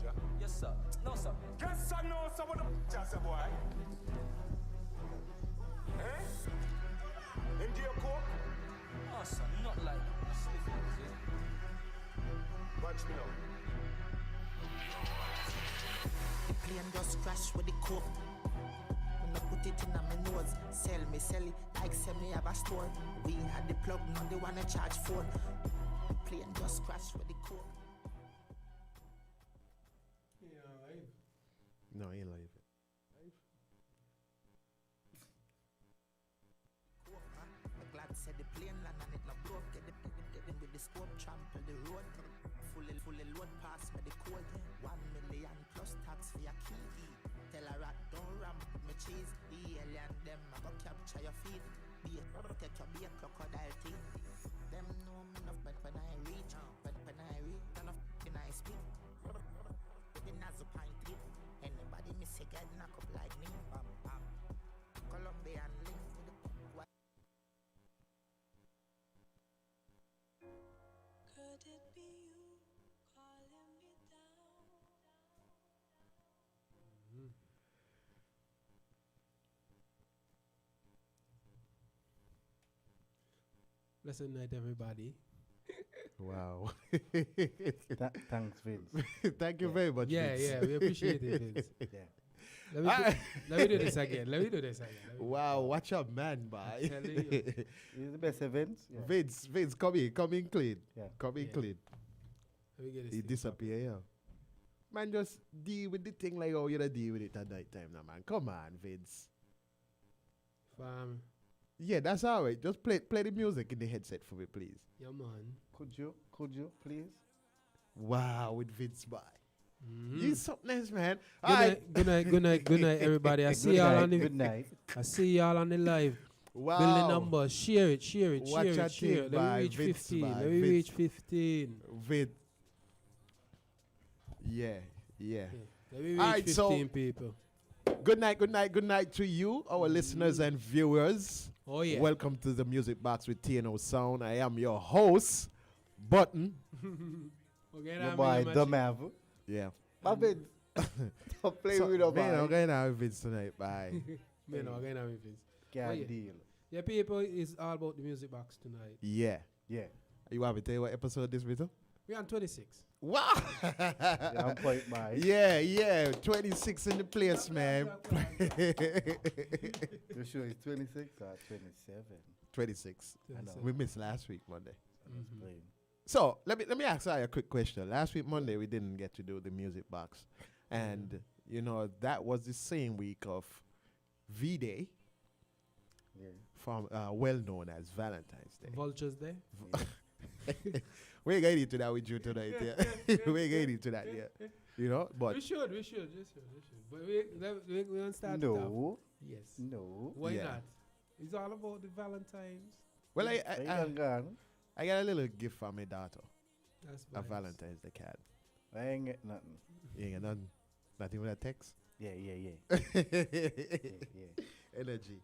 nigga. Yes, sir. No, sir. Yes, sir, no, sir. What the just a boy? Eh? Into your coke? Oh, sir, not like sniffing, is it? Watch me now. The plane just crashed with the coke. When I put it in my nose, sell it, like sell me have a store. We had the plug, now they wanna charge phone. The plane just crashed with the coke. Yeah, live. No, he ain't live. I'm glad said the plane land and it not broke. Get them with the scope, trample the road. Fully load pass me the code. 1 million plus tax for your key. Tell a rat don't ramp with me cheese. The alien them I go capture your feet. Take your beer crocodile teeth. Them know me enough but when I reach. But when I reach enough when I speak. The nazo pine trip. Anybody miss a get knock up like me. Bam bam. Colombian link with the could it be you calling me down? Blessed night, everybody. Wow. Thanks, Vince. Thank you very much, Yeah, Vince. yeah, we appreciate it, Vince. Yeah. Let me do this again. Wow, watch out, man, bye. I'm telling you. He's the best Vince. Yeah. Vince, come in clean. Yeah. Come in Yeah. clean. Let me get this He thing disappear, yeah. Man, just deal with the thing like how you deal with it at night time now, man. Come on, Vince. Fam. Yeah, that's all right. Just play the music in the headset for me, please. Yeah, man. Could you, please? Wow, with Vince, bye. You something else, man. Good night, everybody. I see y'all on the Good night. I see y'all on the live. Wow. Build the numbers. Share it. Watch your Share it. thing by Let me reach Vince, 15. by Let me Vince. reach 15. Vince. Yeah. Let me reach Alright, 15 people. Good night to you, our listeners and viewers. Oh, yeah. Welcome to the Music Box with TNO Sound. I am your host, Button. Okay, Your boy, the Mav. Yeah. Vince. Don't play with your Man, I'm boy. going out with Vince tonight. Bye. Man, I'm gonna have Vince. Can't Oh, yeah. deal. Yeah, people, it's all about the music box tonight. Yeah. Yeah. You want me to tell you what episode this is? We're on 26. Wow. Yeah, I'm quite by. Yeah. 26 in the place, man. The show is 26 or 27. 26. I know. We missed last week, Monday. I was playing. So let me ask you a quick question. Last week Monday we didn't get to do the music box, and you know that was the same week of V-Day, Yeah. from well known as Valentine's Day. Vultures Day. We're getting into that with you tonight. Yeah, we're getting into that. Yeah, you know. But We should. But we're gonna start it off. No. Yes. No. Why Yeah. not? It's all about the Valentines. well, Are you done gone? I got a little gift from my daughter, That's a nice. Valentine's Day card. I ain't get nothing. You ain't got nothing with a text. Yeah. Energy.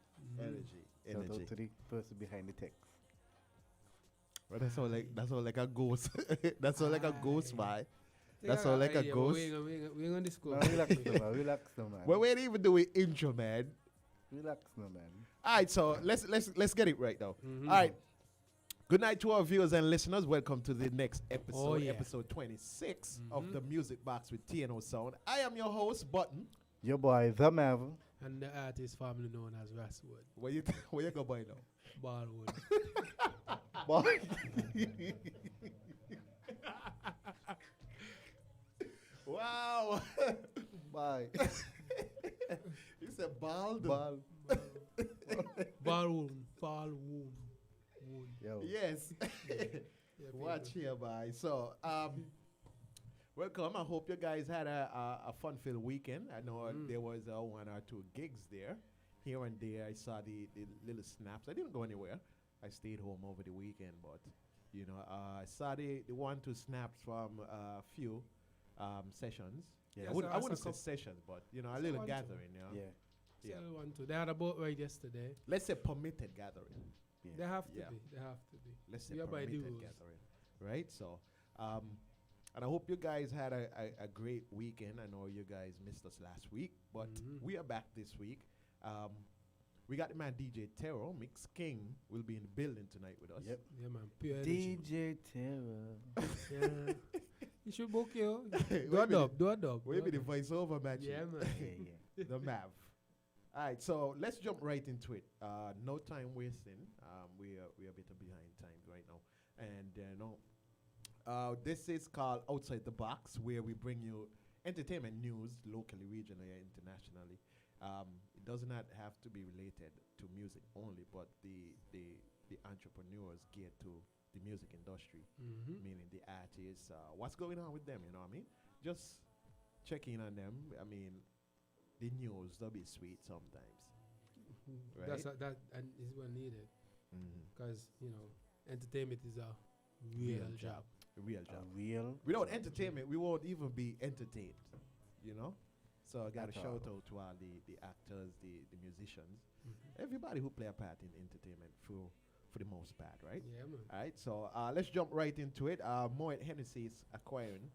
Shout out to the person behind the text. Well, that's all like a ghost. That's all like a ghost, man. That's Yeah, all like a yeah, ghost. We're gonna No, discuss. relax no man. Well, we ain't even do it intro, man. Relax no man. All right, so let's get it right now. All right. Good night to our viewers and listeners. Welcome to the next episode, Oh, yeah. episode 26 of the Music Box with TNO Sound. I am your host, Button. Your boy, the Mav. And the artist formerly known as Rasswood. Where you go by now? Ballwood. Boy. Wow. Bye. You said bald. Ball. Ballwood. Yo. Yes. Yeah, Watch here, bye. So, welcome. I hope you guys had a fun-filled weekend. I know there was 1 or 2 gigs there. Here and there, I saw the little snaps. I didn't go anywhere. I stayed home over the weekend, but, you know, I saw the 1-2 snaps from a few sessions. Yeah. I wouldn't So say sessions, but, you know, a So little 1-2. gathering, you know. Yeah. Yeah. Still want to. They had a boat ride yesterday. Let's say permitted gathering. Yeah. They have to Yeah. be. They have to be. Let's say We are by the permitted rules. gathering, right? So, And I hope you guys had a great weekend. I know you guys missed us last week, but we are back this week. We got the man DJ Terro, Mix King, will be in the building tonight with us. Yep. Yeah, man. Pure energy. DJ Terro. Yeah. You should book you. Do a dub. Maybe the voiceover match. Yeah, man. Yeah. The Mav. All right, so let's jump right into it. No time wasting. We are a bit behind time right now, and this is called Outside the Box, where we bring you entertainment news locally, regionally, and internationally. It does not have to be related to music only, but the entrepreneurs geared to the music industry, meaning the artists. What's going on with them? You know what I mean? Just check in on them. I mean, the news they'll be sweet sometimes. Right? That is what needed, because entertainment is a real job. A real job. Job. Without entertainment, we won't even be entertained. You know. So I got to shout out to all the actors, the musicians, everybody who play a part in entertainment for the most part, right? Yeah, man. All right, so let's jump right into it. Moet Hennessy is acquiring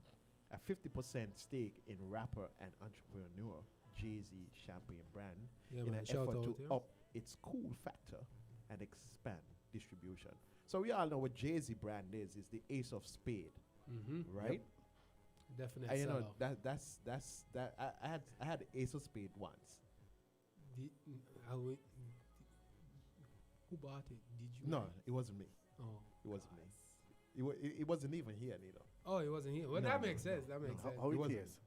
a 50% stake in rapper and entrepreneur Jay-Z Champagne brand in an effort to up its cool factor and expand distribution. So we all know what Jay-Z brand is. It's the Ace of Spade, right? Yep. Definitely. You know that's I had the Ace of Spade once. Who bought it? Did you? No, it wasn't me. Oh, It wasn't me. It wasn't even here, neither. oh, it wasn't here. Well, No, that no, makes no, sense. That makes sense. How It it wasn't. is?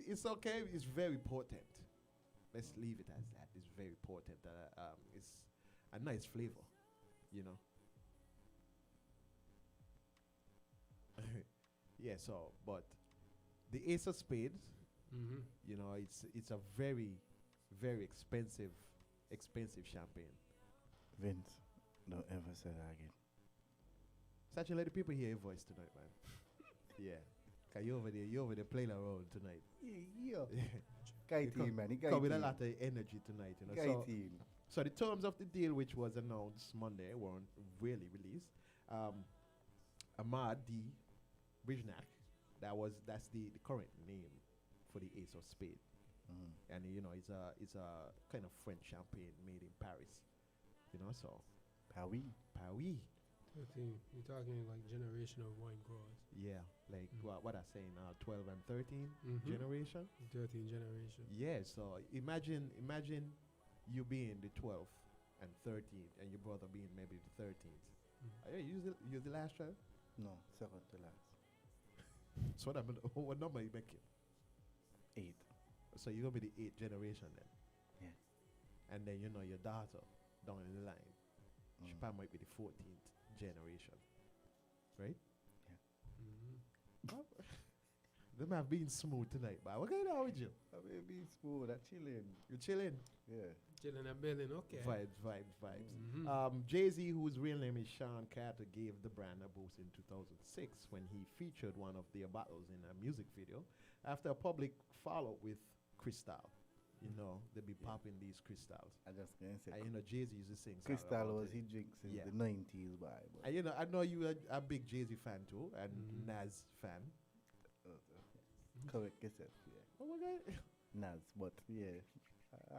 It's okay. It's very potent. Let's leave it as that. It's very potent. It's a nice flavor, you know. Yeah. So, but the Ace of Spades, you know, it's a very, very expensive champagne. Vince, don't ever say that again. Such let the people hear your voice tonight, man. Yeah. Cause you over there playing around tonight. Yeah. Guy team, man. Come with a lot of energy tonight, you know. Guy So, team. so the terms of the deal, which was announced Monday, weren't really released. Ahmad D. Bijnak, that's the current name for the Ace of Spade, and you know it's a kind of French champagne made in Paris, you know. So Paris. You're talking like generational wine growers. Yeah, like what I say now, 12 and 13 generation. 13th generation. Yeah, so imagine you being the 12th and 13th, and your brother being maybe the 13th. Use the last child. No, second to last. So what number you making? 8. So you're gonna be the 8th generation then. Yeah. And then you know your daughter down in the line, she probably might be the 14th generation, right? Them have been smooth tonight, but what going on with you? I'm being smooth. I'm chilling. You chilling? Yeah. Chilling and building. Okay. Vibes. Jay-Z, whose real name is Sean Carter, gave the brand a boost in 2006 when he featured one of their bottles in a music video after a public follow-up with Crystal. You know, they be popping these crystals. I just gonna say. And you know, Jay-Z used to sing. Crystal was he drinks in the 90s, boy. And you know, I know you are a big Jay-Z fan too, and Nas fan. Correct yourself, yeah. Oh my God. Nas, but yeah,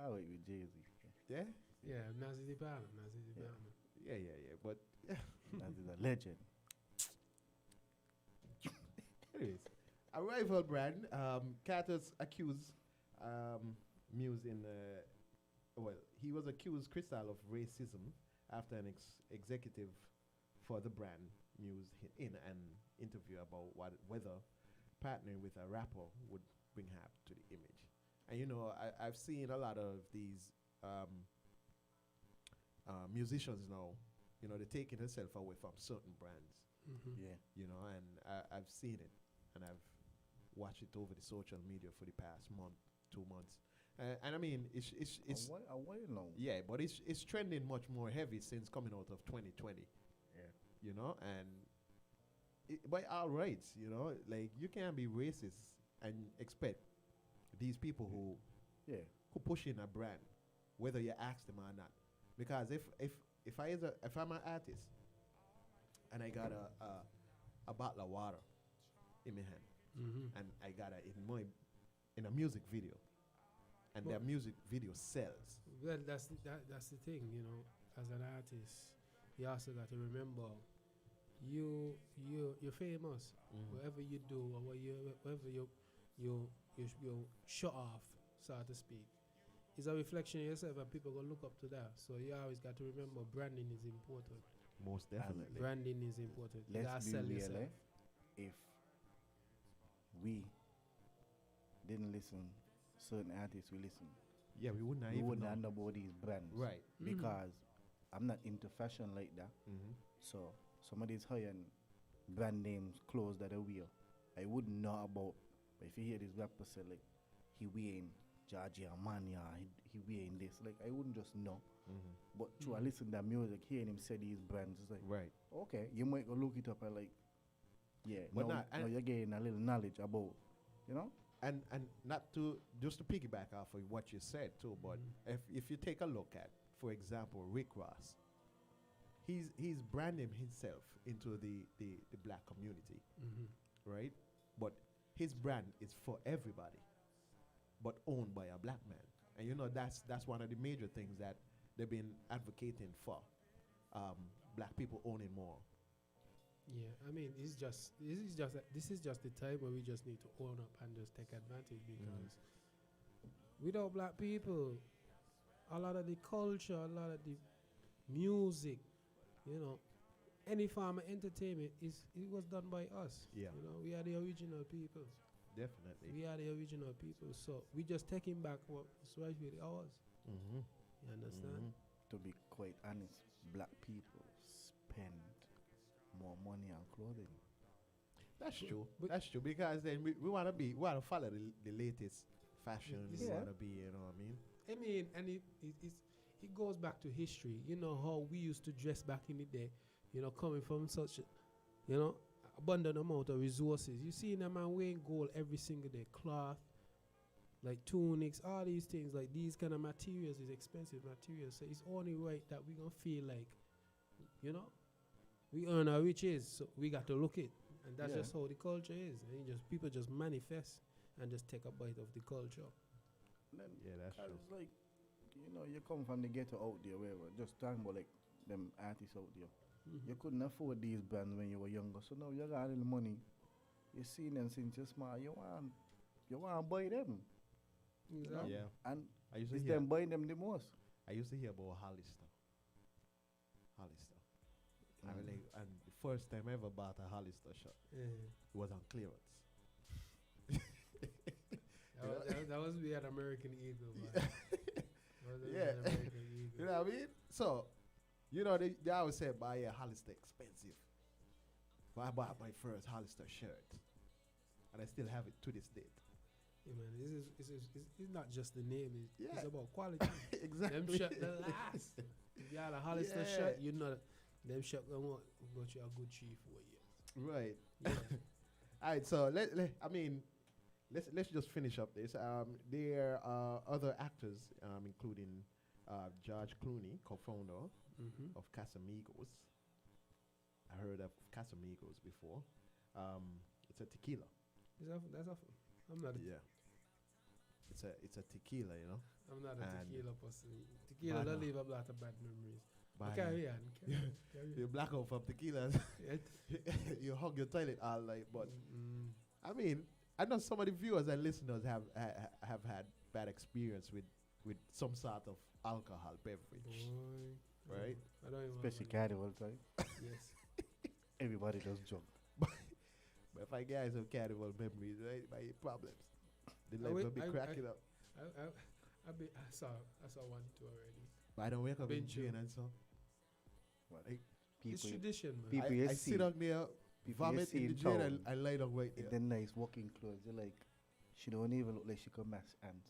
I wait with Jay-Z. Yeah? Yeah, Nas is the balance. Yeah, but Nas is a legend. anyways, a rival brand, Carter's accused Muse he was accused Crystal of racism after an executive for the brand Muse in an interview about whether partnering with a rapper would bring harm to the image. And you know, I've seen a lot of these musicians now, you know, they're taking themselves away from certain brands. Yeah. You know, and I've seen it, and I've watched it over the social media for the past month, 2 months. And I mean, it's a while now. Yeah, but it's trending much more heavy since coming out of 2020. Yeah. You know, and by all rights, you know, like you can't be racist and expect these people who push in a brand, whether you ask them or not. Because if I'm an artist and I got a bottle of water, in my hand, Mm-hmm. and I got it in a music video, and Well- that music video sells. Well, that's the thing, you know. As an artist, you also got to remember, you're famous. Whatever you do or whatever you show off, so to speak, is a reflection of yourself, and people gonna look up to that. So you always got to remember, branding is important. Most definitely. Branding is important. You gotta Let's be sell real, yourself. if we didn't listen, certain artists we listen, Yeah, we wouldn't we even wouldn't know. know about these brands. Right. Because I'm not into fashion like that. So some of these high-end brand names clothes that I wear, I wouldn't know about. But if you hear this rapper say like he wearing Giorgio Armani, he wearing this, like I wouldn't just know. But through I listen to that music, hearing him say these brands, it's like Right. okay, you might go look it up and like, yeah, But now, not- now you're getting a little knowledge about, you know. And not to just to piggyback off of what you said too, but if you take a look at, for example, Rick Ross, he's branding himself into the black community, right? But his brand is for everybody, but owned by a black man. And you know that's one of the major things that they've been advocating for, black people owning more. Yeah, I mean, this is just the time where we just need to own up and just take advantage, because without black people, a lot of the culture, a lot of the music, you know, any form of entertainment it was done by us. Yeah. You know, we are the original people. Definitely. We are the original people. So we just taking back what's rightfully ours. You understand? To be quite honest, black people spend more money on clothing. That's true. but- That's true, because then we want to follow the latest fashion. We Yeah. want to be, you know what I mean? I mean, and it goes back to history. You know how we used to dress back in the day. You know, coming from such, you know, abundant amount of resources. You see, a man wearing gold every single day, cloth, like tunics, all these things, like these kind of materials is expensive materials. So it's only right that we gonna feel like, you know, we earn our riches. So we got to look it, and that's Yeah. just how the culture is. And you just people just manifest and just take a bite of the culture. Then Yeah, that's true. it's like, you know, you come from the ghetto out there, wherever. Just talking about like them artists out there. You couldn't afford these brands when you were younger, so now you got a little money. You see them since you're small. You want to buy them, Exactly. Yeah. and I used to it's hear. them buying them the most. I used to hear about Hollister. And the first time I ever bought a Hollister shirt, Yeah. it was on clearance. That was we had American Eagle. Man. Yeah. American You Eagle. know what I mean? So, you know, they always say buy a Hollister expensive. But I bought my first Hollister shirt, and I still have it to this date. Yeah, man, it's not just the name. It's Yeah. about quality. Exactly. Them shirt the last. If you had a Hollister Yeah. shirt, you know them shirt gonna want got you a good chief for you. Right. Yeah. All right. So let's just finish up this. There are other actors, including George Clooney, co-founder of Casamigos. I heard of Casamigos before. It's a tequila. I'm not. Yeah. It's a tequila, you know. I'm not a And tequila person. Tequila Bad don't now. leave a lot of bad memories. By- Carry on. You black out from tequilas. You hug your toilet all night. But I mean, I know some of the viewers and listeners have had bad experience with some sort of alcohol beverage, right? I don't even Especially want carnival time. Yes. Everybody does jump. But if I guys have carnival memories, right, my problems. The life will be cracking up. I saw one too already. But I don't wake up in Been jail chill. and so. What? Like, It's People, tradition, man. people you I see, sit down there, people you vomit see in the in jail, town and lie down right in there. the nice walking clothes. You're like, she don't even look like she can mash ants.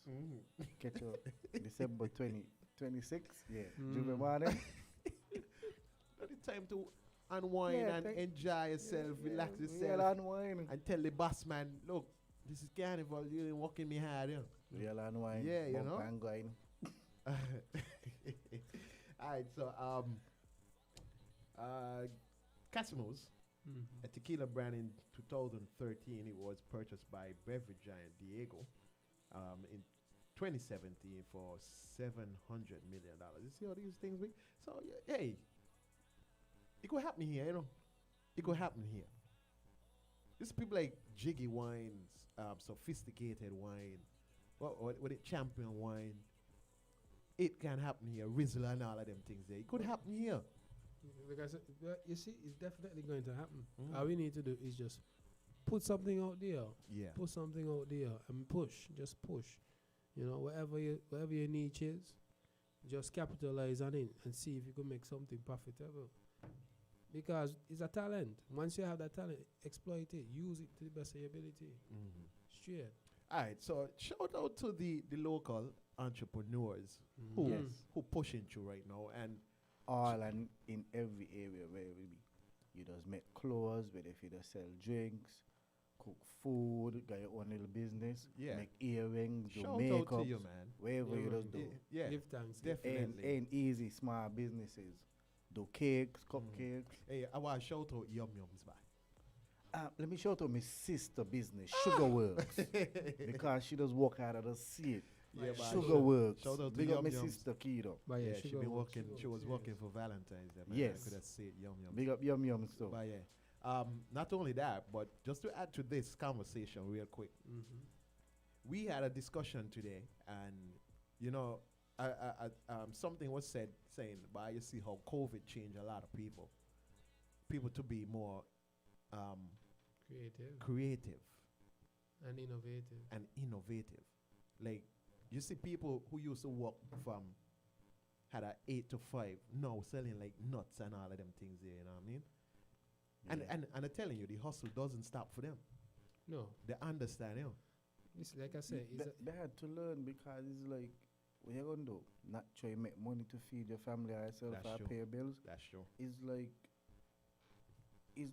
Catch her December 26th. Yeah. Do you remember that? Not the time to unwind Yeah, and take- enjoy yourself, relax Yeah, yourself, unwind. and tell the boss man, look, this is carnival, you ain't walking me hard, you know. Real unwind. Yeah, you bump know. and going. Alright, so Casimos A tequila brand in 2013. It was purchased by beverage giant Diego in 2017 for $700 million. You see all these things? So, hey, it could happen here, you know. It could happen here. These people like jiggy wines, sophisticated wine, what it champion wine. It can happen here. Rizzle and all of them things there. It could happen here. Because you see, it's definitely going to happen. All we need to do is just put something out there. Yeah. Put something out there and push. Just push. You know, whatever your niche is, just capitalize on it and see if you can make something profitable. Because it's a talent. Once you have that talent, exploit it. Use it to the best of your ability. Straight. All right. So shout out to the local entrepreneurs who pushing through right now, and all and in every area where we be. You just make clothes, whether if you just sell drinks, cook food, got your own little business, make earrings, do shout makeup, out to you, man. wherever you just do. Yeah, Give thanks. definitely. Ain't easy, small businesses. Do cakes, cupcakes. Hey, I want to shout out Yum Yums, man. Let me shout out my sister business, Sugar Works, because she does work out of the seat. Yeah, Sugar Works. Shout out to Big up Yum my Yums. sister Kido. But Yeah, she she been works, working. She was working for Valentine's Day, man. Yes. I could have said Yum Yums. Big up Yum Yum stuff. But yeah, not only that, but just to add to this conversation real quick, we had a discussion today, and you know, something was said saying, "But you see how COVID changed a lot of people to be more creative and innovative. Like you see people who used to work from had a 8 to 5 now selling like nuts and all of them things there. You know what I mean? Yeah. And I'm telling you, the hustle doesn't stop for them. No. They understand, you know. It's like I said, They had to learn because it's like, what you gonna do? Not try to make money to feed your family or yourself That's or true. pay your bills. That's true. It's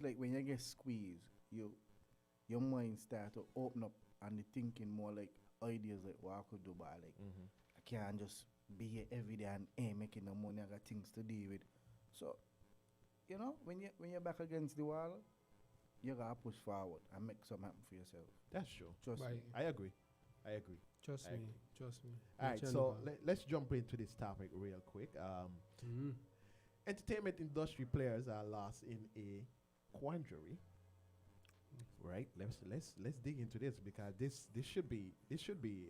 like when you get squeezed, your mind start to open up and the thinking more like ideas like what I could do, but like I can't just be here every day and ain't making no money. I got things to deal with. So, you know, when you're back against the wall, you gotta push forward and make something happen for yourself. That's true. Trust me. I agree. Trust I me. agree. Trust me. All right, so let's jump into this topic real quick. Entertainment industry players are lost in a quandary. Right. Let's dig into this because this should be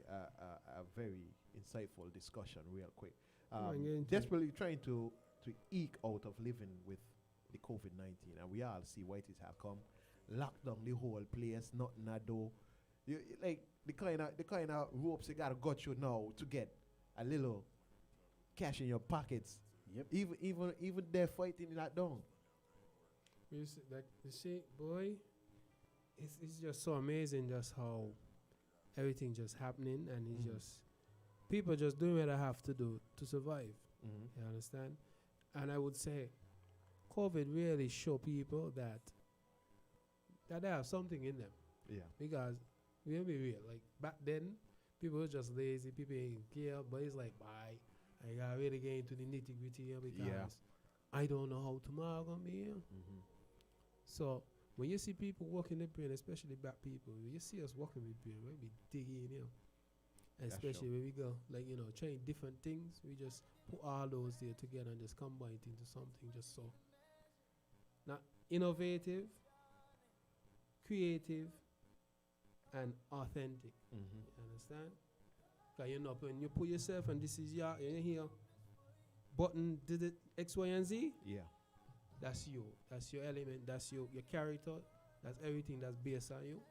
a very insightful discussion real quick. Desperately trying to eke out of living with the COVID-19, and we all see what it have come. Lock down the whole place, nothing I do. You like the kind of ropes you gotta got you now to get a little cash in your pockets. Yep. Even they're fighting that down. You see, boy, it's just so amazing just how everything just happening, and it's just people just doing what they have to do to survive. You understand? And I would say COVID really show people that they have something in them. Yeah. Because we'll be real, like back then, people were just lazy, people ain't care, but it's like, bye. I gotta really get into the nitty gritty here because I don't know how tomorrow gonna be here. So when you see people working the brain, especially black people, when you see us working with brain, we be digging in, especially when we go, like, you know, trying different things, we just put all those there together and just combine it into something just so. Now, innovative, creative, and authentic. You understand? Because you know, when you put yourself and this is your, you hear, button, did it X, Y, and Z? Yeah. That's you. That's your element. That's your character. That's everything that's based on you.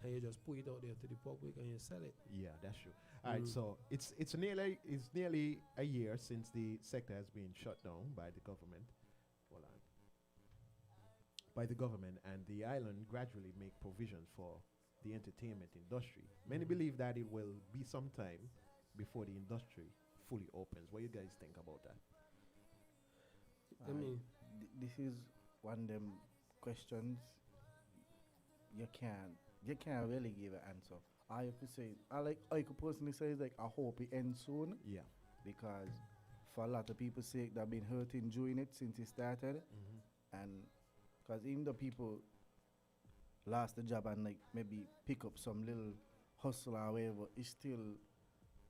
And you just put it out there to the public and you sell it. Yeah, that's true. All right, so it's nearly a year since the sector has been shut down by the government. Hold on. By the government, and the island gradually make provisions for the entertainment industry. Many believe that it will be some time before the industry fully opens. What you guys think about that? I mean, this is one of them questions you can't really give an answer. I have to say, I could personally say is like I hope it ends soon. Yeah. Because for a lot of people's sake that have been hurting during it since it started, and Because even though people lost the job and like maybe pick up some little hustle or whatever, it still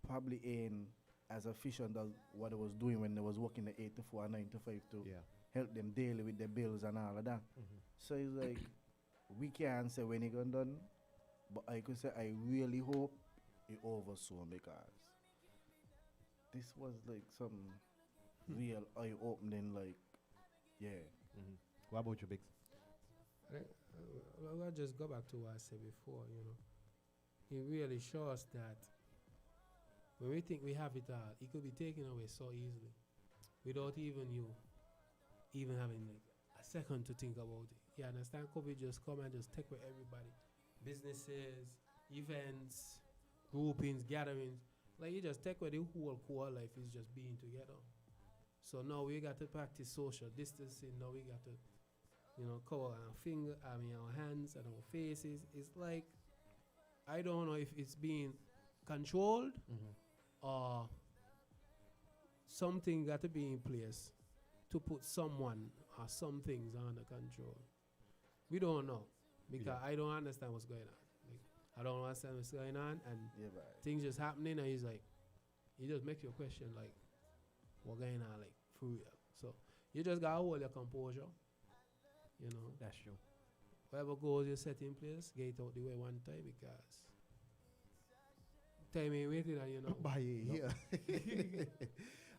probably ain't as efficient as what it was doing when they was working the 8 to 4, 9 to 5 to help them daily with their bills and all of that. So it's like, we can't say when it gonna done, but I could say I really hope it over soon, because this was like some real eye-opening, like, yeah. What about you, Biggs? I'll just go back to what I said before, you know. It really shows that when we think we have it all, it could be taken away so easily without even you even having like a second to think about it. You understand? COVID just come and just take away everybody. Businesses, events, groupings, gatherings. Like, you just take away the whole core life is just being together. So now we got to practice social distancing. Now we got to, you know, cover our hands and our faces. It's like, I don't know if it's being controlled or something got to be in place to put someone or some things under control. We don't know, because I don't understand what's going on. Like, I don't understand what's going on, and things just happening, and it just makes you question, like, what's going on, like, for real. So you just gotta hold your composure, you know. That's true. Whatever goals you set in place, get it out the way one time, because time ain't waiting on you know. By here.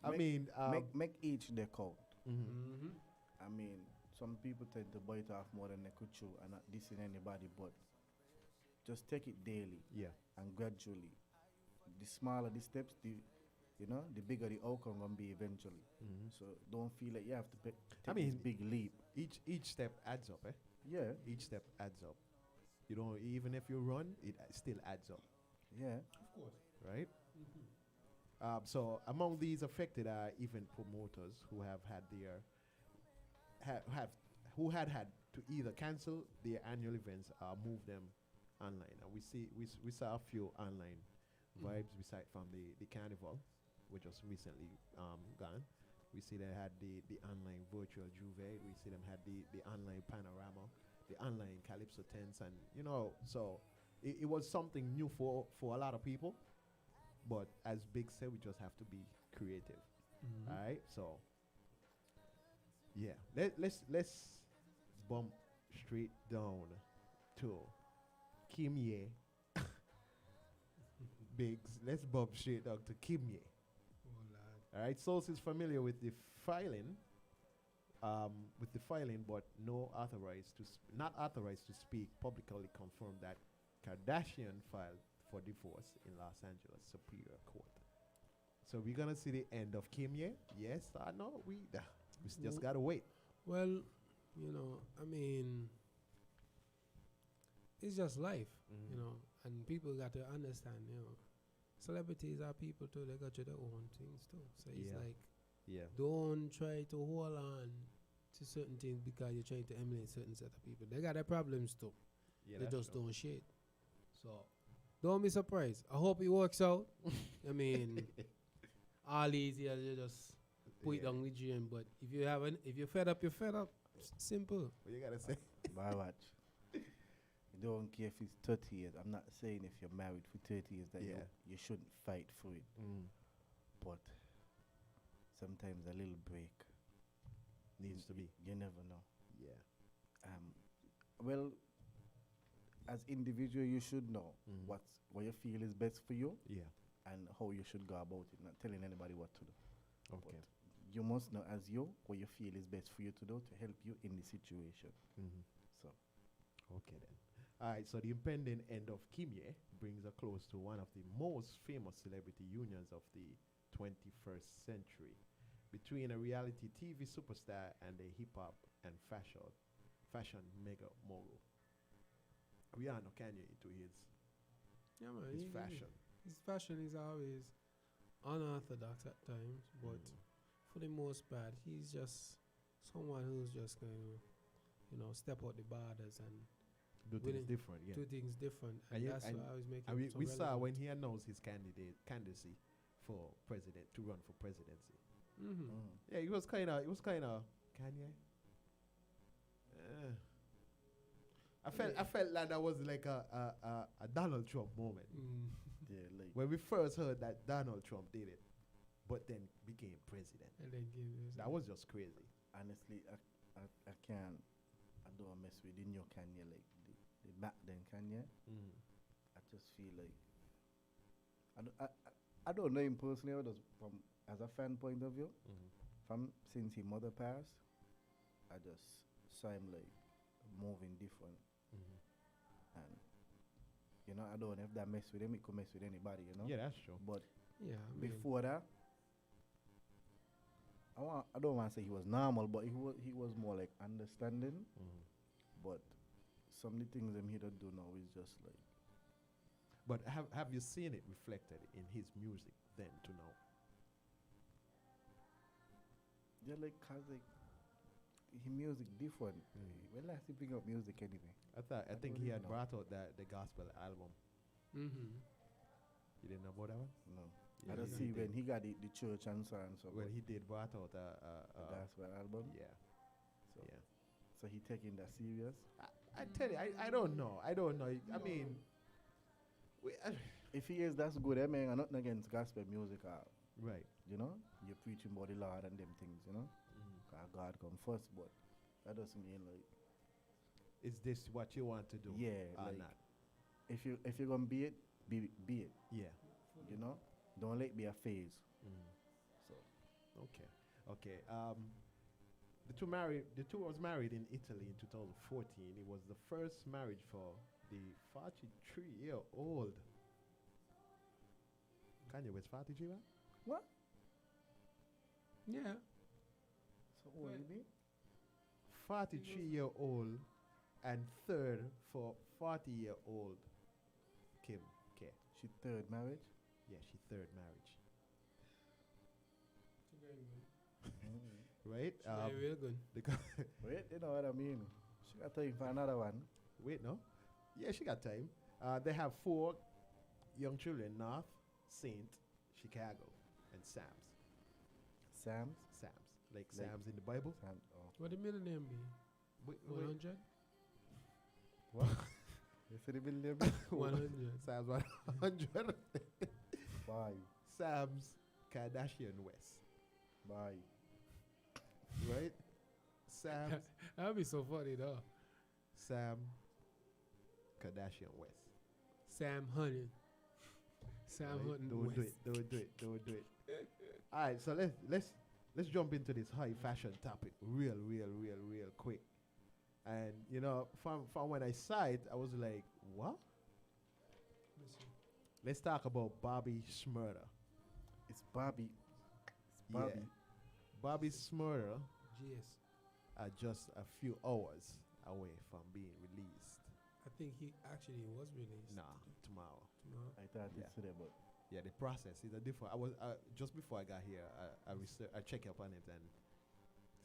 I mean, make each day count. Mm-hmm. I mean, some people tend to bite off more than they could chew and not dissing anybody, but just take it daily, and gradually. The smaller the steps, the bigger the outcome gonna be eventually. So don't feel like you have to take this big leap. Each step adds up, eh? Yeah. Each step adds up. You know, even if you run, it still adds up. Yeah. Of course. Right? So among these affected are event promoters who have had their who had to either cancel their annual events or move them online. And we saw a few online vibes beside from the carnival, which was recently gone. We see they had the online virtual Juve. We see them had the online panorama, the online Calypso tents, and you know, so it was something new for a lot of people. But as Big said, we just have to be creative. All right, so yeah, let's bump straight down to Kimye. Biggs, let's bump straight down to Kimye. All right, sources familiar with the filing, but not authorized to speak publicly confirmed that Kardashian filed for divorce in Los Angeles Superior Court. So we're gonna see the end of Kimye. Yes, I know we just gotta wait. Well, you know, I mean, it's just life, you know, and people got to understand, you know, celebrities are people too. They got to their own things too. So it's like, don't try to hold on to certain things because you're trying to emulate certain set of people. They got their problems too. Yeah, they just don't shit. So don't be surprised. I hope it works out. I mean, all easy, you just put it on the gym. But if you're fed up, you're fed up. Simple. What you gotta say? Bye, watch. You don't care if it's 30 years. I'm not saying if you're married for 30 years that you shouldn't fight for it. But sometimes a little break needs to be. You never know. Yeah. Well, as individual, you should know what you feel is best for you. Yeah. And how you should go about it. Not telling anybody what to do. Okay. But you must know as you what you feel is best for you to do to help you in the situation. So. Okay then. All right, so the impending end of Kimye brings a close to one of the most famous celebrity unions of the 21st century, between a reality TV superstar and a hip-hop and fashion mega mogul. We all know Kanye into his fashion. His fashion is always unorthodox at times, but for the most part, he's just someone who's just going to, you know, step out the borders and do things different, do things different, and that's what I was making. And we saw when he announced his candidacy for president to run for presidency. Yeah, it was kind of Kanye. I felt like that was like a Donald Trump moment. Yeah, like When we first heard that Donald Trump did it, but then became president. And then give this. That was just crazy. honestly, I can't. I don't mess with the new Kanye like the back then Kanye. I just feel like I don't know him personally. I just from as a fan point of view. From since his mother passed, I just saw him like moving different. And you know, I don't know if that mess with him, it could mess with anybody, you know. Yeah, that's true. But Yeah, I mean, before that, I don't want to say he was normal, but he was more like understanding. But some of the things him he don't do now is just like But have you seen it reflected in his music then to now? yeah, like cause like his music different. When last he pick up music anyway? I think don't he even had know. brought out the gospel album. You didn't know about that one? No. Yeah, I just he see when did. he got the church and so on. So Well, he did brought out the gospel album. yeah, So yeah. so he taking that serious. I tell you, I don't know. I don't know. I mean, If he is, that's good. I mean, I'm not against gospel music. right. You know, you're preaching about the Lord and them things. You know, 'cause God come first, but that doesn't mean like Is this what you want to do? yeah, or like not? if you're gonna be it, be it. Yeah. You know, don't let it be a phase. So Okay. The two was married in Italy in 2014. It was the first marriage for the 43-year-old. Kanye West 43, right? what? yeah. So what Right. you mean? 43-year-old and third for 40-year-old Kim K. She third marriage. Yeah, she third marriage. Right? Yeah, real good. the co- Wait, you know what I mean? She got time for another one. Wait, no? Yeah, she got time. They have 4 young children, North, Saint, Chicago, and Sam's. Sam's. Sam's. Like Like- Sam's in the Bible. Sam. Oh. What the middle name be? Wait, 100? What? You see the bill there? 100. Sam's 100. Bye. Sam's Kardashian West. Bye. Right? Sam's That would be so funny though. Sam Kardashian West. Sam Hunting. Sam Right? Hunting Don't do West. it. Don't do it. All right, so let's jump into this high fashion topic real quick. And you know, from when I saw it, I was like, what? Let's talk about Bobby Shmurda. It's Bobby. It's Bobby. Yeah. Bobby Shmurda Yes. are just a few hours away from being released. I think he actually was released. Nah, tomorrow. Tomorrow. I thought Yeah. it's today, but Yeah, the process is a different. I was just before I got here. I check up on it and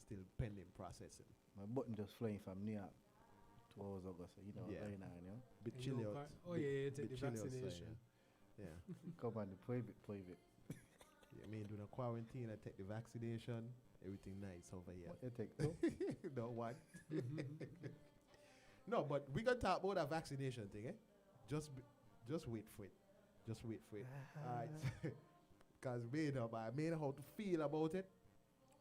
still pending processing. my button just flying from New York 2 hours ago. So you know, Yeah. right now, you know. Bit And chilly no out. car- Oh bit- yeah, take bit the chilly outside, vaccination. Yeah. Come on, the private. Yeah, me doing a quarantine. I take the vaccination. Everything nice over here. What you take? No? No one. No, but we gonna talk about that vaccination thing, eh? Just wait for it. Just wait for it. Alright. Cause me know how to feel about it,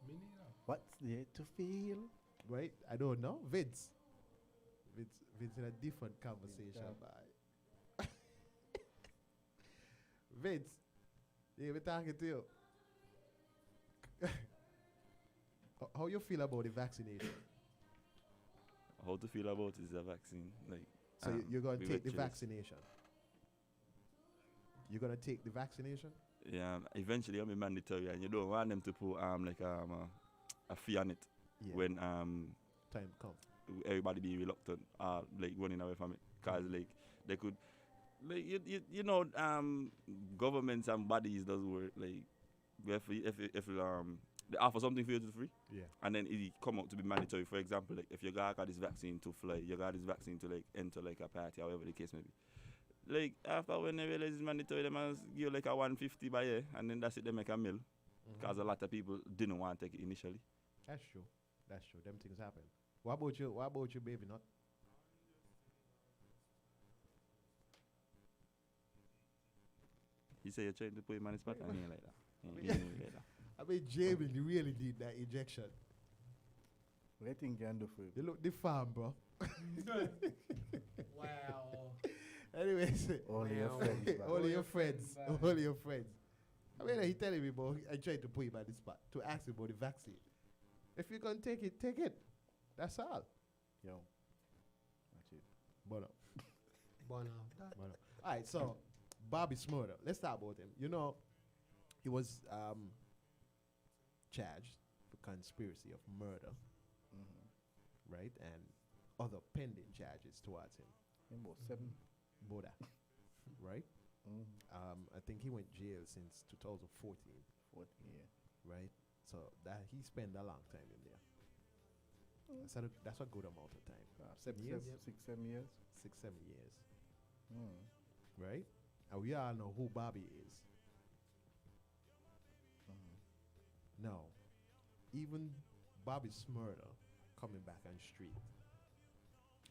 Me neither. What's there to feel? right? I don't know. Vince in a different conversation, down. bye. Vince, yeah, we're talking to you. How you feel about the vaccination? How to feel about is the vaccine? Like, So you're gonna we take were the chills. vaccination? You're gonna take the vaccination? Yeah, eventually it'll be mandatory, and you don't want them to put a fee on it Yeah. when Time come. everybody be reluctant, like running away from it, cause like they could, like you know, governments and bodies does work like if they offer something for you to free, Yeah. and then it come out to be mandatory. For example, like if you got this vaccine to fly, you got this vaccine to like enter like a party, however the case may be. Like after when they realize it's mandatory, they must give you like a 150 by year, and then that's it. They make a mill, cause a lot of people didn't want to take it initially. That's true. Them things happen. What about you? What about you, baby? Not. He say you're trying to put him on the spot and he ain't like that. He ain't like that. I mean, Jamie, you really need that injection. What do you think you can do for you? You look the farm, bro. Wow. Anyways, Only your Wow. friends. man. only your friends. Only your friends. I mean, he telling me, bro, I tried to put him on the spot to ask him about the vaccine. If you can take it, take it. That's all. Yo. That's it. But Bono. all right, so Bobby Smurder. Let's talk about him. You know, he was charged for conspiracy of murder, right, and other pending charges towards him. About 7. Boda, right? I think he went jail since 2014, 40, yeah. right? So that he spent a long time in there. That's a good amount of time. 7 years, 6, 7 years. 6, 7 years, right? And we all know who Bobby is. Now, even Bobby Smurder coming back on street.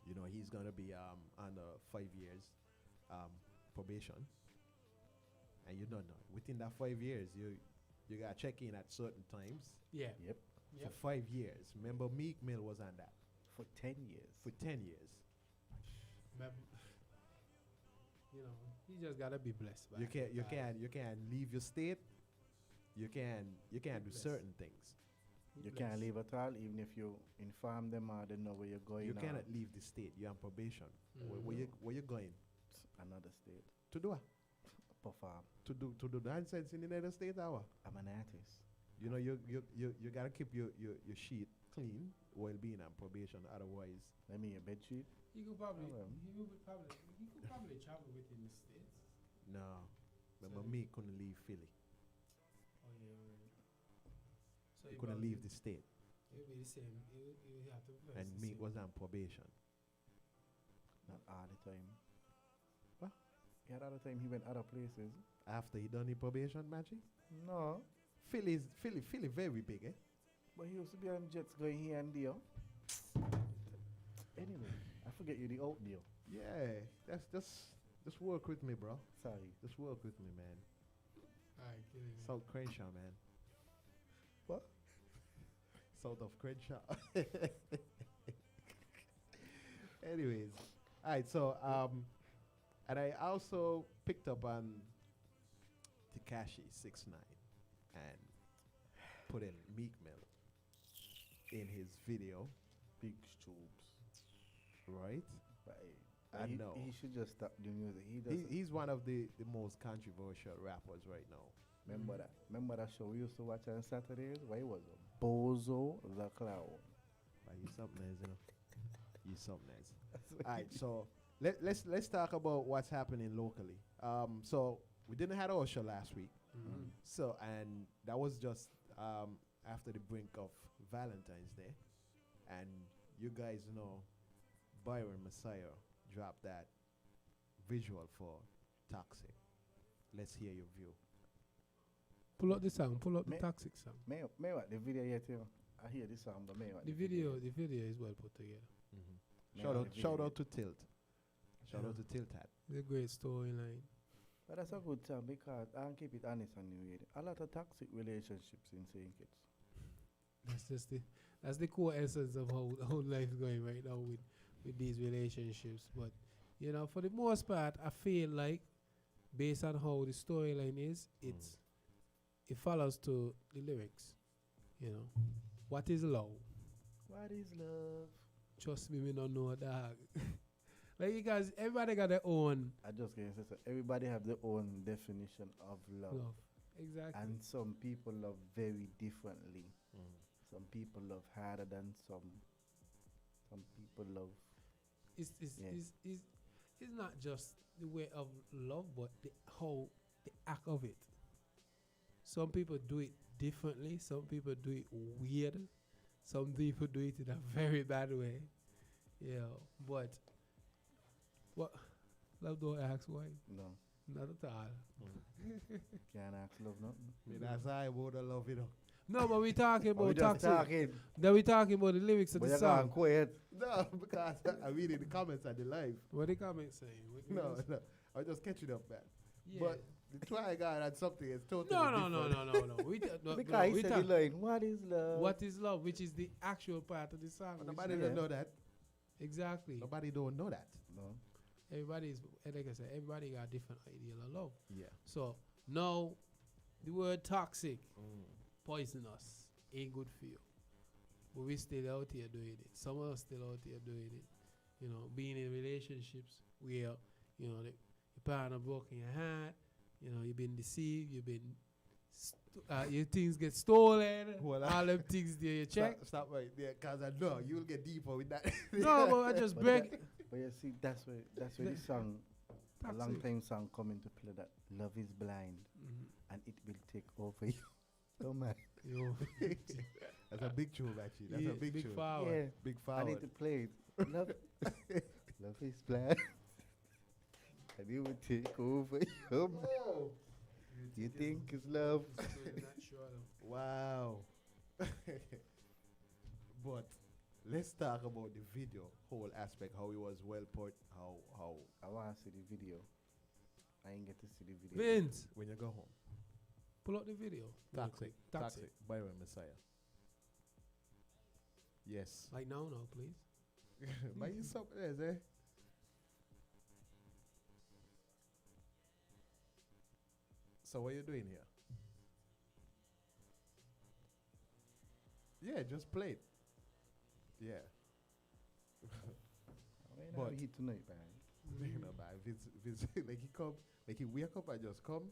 You know, he's gonna be under 5 years probation. And you don't know. Within that 5 years, you gotta check in at certain times Yeah. Yep. for 5 years. Remember, Meek Mill was on that For 10 years. for 10 years. You know, you just gotta be blessed. You can't leave your state. You can do Blessed. certain things. You can't leave at all, even if you inform them or they know where you're going. You or cannot leave the state. You're on probation. Where you going? another state. To do what? Perform. To do nonsense in the United States, hour. I'm an artist. You know, you gotta keep your sheet clean while being on probation. Otherwise, Let me a bed sheet. You could probably, Oh, well. you could probably travel within the states. no. Remember, So- me couldn't leave Philly. Oh yeah, right. So He you couldn't probably- leave the state, It would be the same. You have to. verse and the me same. was on probation. Not all the time. What? Yeah, other time he went other places. After he done the probation, Mache? No. Philly very big, eh? But he used to be on jets going here and there. Anyway, I forget you the out there. Yeah, that's just work with me, bro. Sorry. Just work with me, man. Alright, get it. South Crenshaw, man. What? South of Crenshaw. Anyways, all right. So and I also picked up on Tekashi 6ix9ine and put in Meek Mill in his video, Big Stoops. right? But I he, know. He should just stop the music. He doesn't. He's one of the most controversial rappers right now. Remember that? Remember that show we used to watch on Saturdays? Why it was Bozo the Clown. But you something else, you know. You something else. All right, so let's talk about what's happening locally. So we didn't have our show last week. So and that was just after the brink of Valentine's Day, and you guys know Byron Messiah dropped that visual for Toxic. Let's hear your view. Pull up the song. Pull up the Me- Toxic song. May what the video yet you know? I hear this song, but may what The video is well put together. May Shout what out, the shout video out to Tilt. Shout Yeah. out to Tilt Hat. It's a great storyline. But that's a good song because I'll keep it honest on you. A lot of toxic relationships in St Kitts. That's the core essence of how life's going right now with these relationships. But you know, for the most part, I feel like based on how the storyline is, it follows to the lyrics. You know, what is love? What is love? Trust me, we don't know that. Like because everybody got their own I just gonna say so everybody have their own definition of love. love. Exactly. And some people love very differently. Some people love harder than some. Some people love. It's Yeah. it's not just the way of love, but the act of it. Some people do it differently. Some people do it weird. Some people do it in a very bad way. Yeah, but what love don't ask why? No. Not at all. Can't ask love nothing. That's how I would love it. No, but we talking we about just toxic. talking. Then we talking about the lyrics of But the you song. can't quiet. No, because I'm reading the comments at the live. What the comments saying? No, I was just catching up, man. Yeah. But the try guy had something is totally no. different. Because he said the line, what is love? What is love? Which is the actual part of the song. But which nobody is- don't know that. Exactly. Nobody don't know that. No. Everybody's, like I said, everybody got a different ideal of love. Yeah. So now, the word toxic, poisonous, ain't good for you. But we still out here doing it. Some of us still out here doing it. You know, being in relationships where, you know, your partner broken your heart. You know, you've been deceived. You've been, your things get stolen. Well, all them things there you check. Stop right there, cause I know you'll get deeper with that. No, but I just break. But you see, that's where this song, a long Toxic. time song come into play, that love is blind and it will take over you. Oh man. Yo. That's a big tune, actually. That's Yeah, a big tune. forward. Yeah. Big I forward. need to play it. Love, love is blind and it will take over you. Oh. You think it's love? Wow. But let's talk about the video, whole aspect, how it was well put, how I want to see the video. I ain't get to see the video. Vince, when you go home. pull out the video. real Toxic. quick. Toxic. Byron Messiah. Yes. Like now, please. Buy you something else, eh? So what you doing here? Yeah, just play it. Yeah. But But- he tonight, man. You know, but if it's like he come, like he wake up and just come,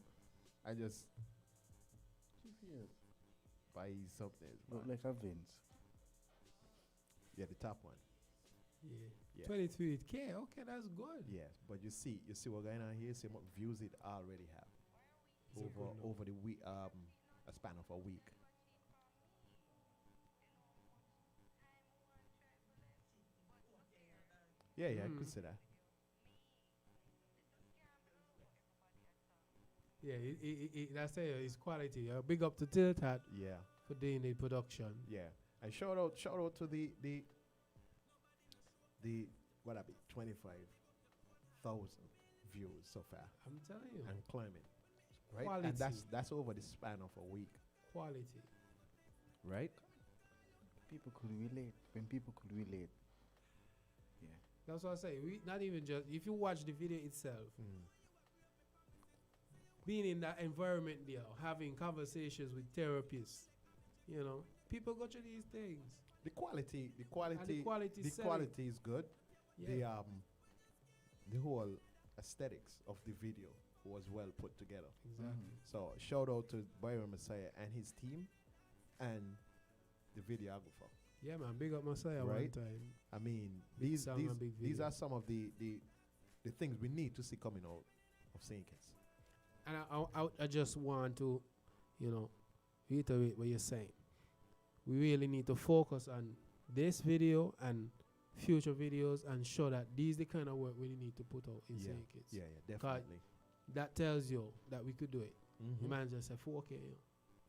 and just buy something. Look man. like a Vince. Yeah, the top one. Yeah. Yeah. 23K. Okay, that's good. Yes, but you see what going on here. See what views it already have It's a good over the week, a span of a week. Yeah, I could say that. Yeah, that's it. It's quality. Big up to Tilt Hat Yeah, for doing the production. yeah. And shout out to the what I be 25,000 views so far I'm telling you, and climbing, right? Quality. And that's over the span of a week, quality. right? People could relate. When people could relate. Yeah. That's what I say. We not even just if you watch the video itself, being in that environment there, having conversations with therapists, you know, people go through these things. The quality quality selling. quality is good. Yeah. The whole aesthetics of the video was well put together. Exactly. So shout out to Byron Messiah and his team and the videographer. Yeah, man. Big up Messiah one Right. time. I mean, Big these song and big these video. are some of the things we need to see coming out of St Kitts. And I just want to, you know, reiterate what you're saying. We really need to focus on this video and future videos and show that these the kind of work we need to put out in Yeah. St. Kitts. Yeah, definitely. That tells you that we could do it. Mhm. The man just said 4K.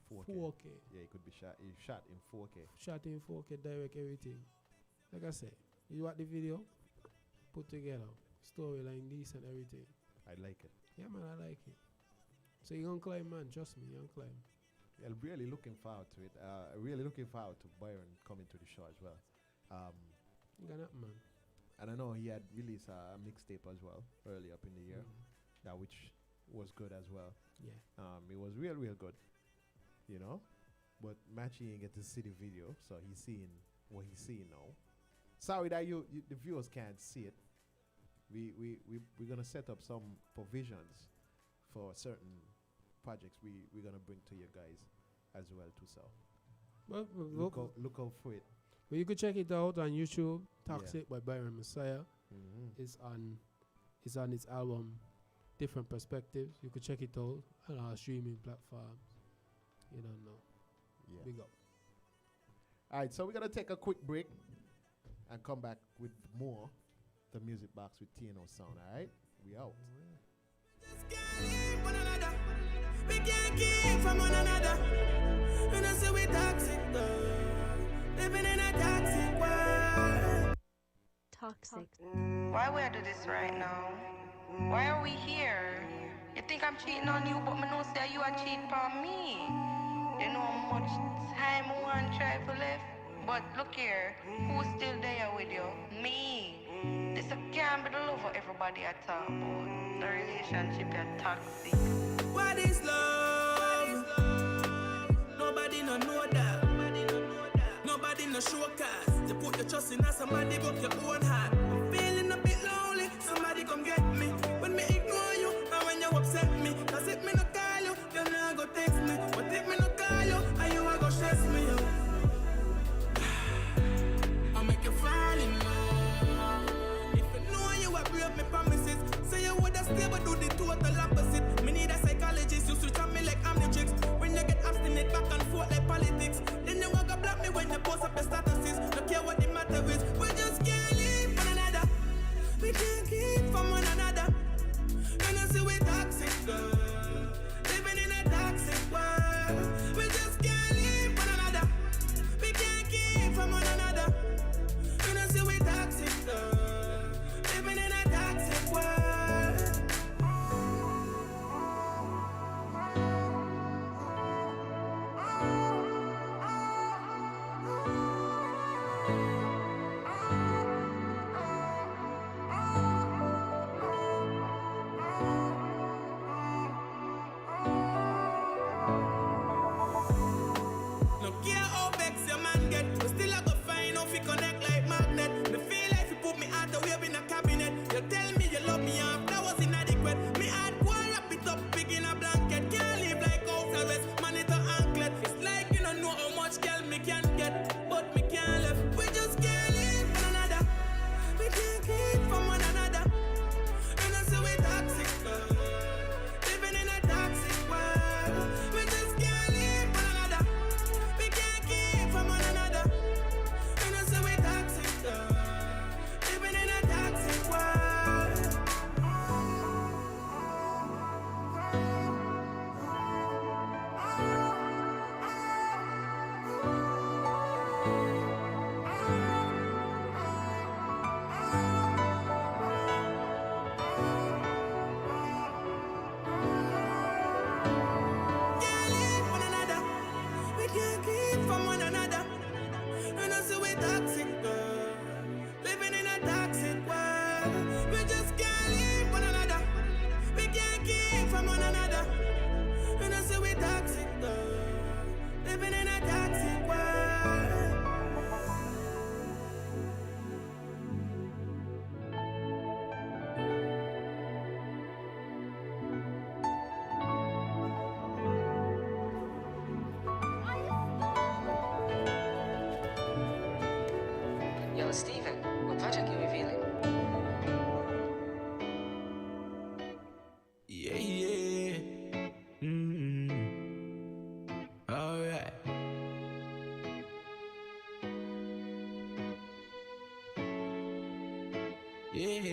4K. 4K. Yeah, it could be shot. It's shot in 4K. Shot in 4K, direct everything. Like I said, you watch the video, put together, storyline, decent, everything. I like it. Yeah, man, I like it. So you're gonna climb, man. Trust me, you're gonna climb. Yeah, really looking forward to it. Really looking forward to Byron coming to the show as well. You got that, man. And I know he had released a mixtape as well early up in the year, that which was good as well. Yeah. It was real good, you know. But Mache ain't get to see the video, so he's seeing what he's seeing now. Sorry that you the viewers can't see it. We're gonna set up some provisions for certain projects we're gonna bring to you guys as well too. So Well, look out for it. well, you could check it out on YouTube. Toxic by Byron Messiah. It's on its album Different Perspectives. You could check it out on our streaming platforms. You don't know. Yeah. Big up. All right, so we're gonna take a quick break and come back with more the music box with TNO Sound. All right, we out. We can't keep from one another. And I say we toxic, living in a toxic world. Toxic. Why we do this right now? Why are we here? You think I'm cheating on you, but me know say you are cheating on me. You know how much time I want to try for left? But look here, who's still there with you? Me. This can't be the love for everybody I talk about. The relationship is toxic. What is love? Nobody no know that. Nobody no show cause. You put your trust in somebody, broke your own heart. I'm feeling a bit lonely, somebody come get me. When me ignore you, and when you upset me. Cause if me no call you, you not go text me. But if me no call you, and you a go stress me out. I make you fall in love. If you know you a break me promises, say you woulda stay but do the total opposite. Me need a psychologist, you switch on me like I'm the chicks. When you get obstinate back and forth like politics, then you walk up block me when you post up your statuses. Don't care what the matter is, we just can't live one another. We can't keep from one another. And I say we toxic, girl. Living in a toxic world. We just can't live one another. We can't keep from one another. And I say we toxic, girl. Living in a toxic world. No care how vex your man get, we still a go find out fi connect like magnet. Me feel like you put me out the wave in a cabinet. You tell me you love me half, that was inadequate. Me hard go and wrap it up big in a blanket. Can't live like house arrest, man it a anklet. It's like you don't know how much girl me can get, but me can't left. We just can't live one another. We can't keep from one another. And I say we toxic, girl. Living in a toxic world. We just can't live one another. We can't keep from one another. And I say we toxic, girl. Living in a toxic world. Can't live one another. We can't keep from one another. And I say we toxic, girl. Living in a toxic world. We just can't live one another. We can't keep from one another. And I say we toxic, girl. Living in a toxic world. Yo, Steven, what project you revealing? Yeah, yeah. Alright. Yeah.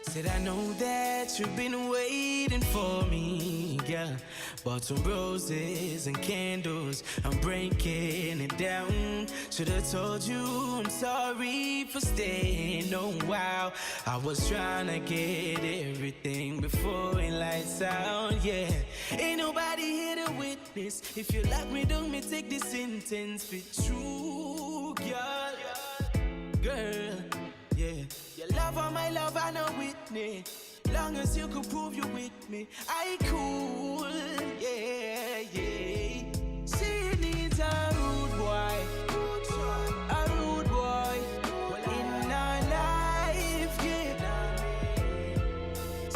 Said I know that you've been waiting for me, yeah. Bought some roses and candles, I'm breaking it down. Should've told you I'm sorry for staying a while. I was trying to get everything before it lights out, yeah. Ain't nobody here to witness. If you lock me down, me take this sentence for true, girl. Girl, yeah. Your love or my love, I know Whitney. Long as you could prove you with me, I cool, yeah, yeah. She needs a rude boy, a rude boy in our life, yeah.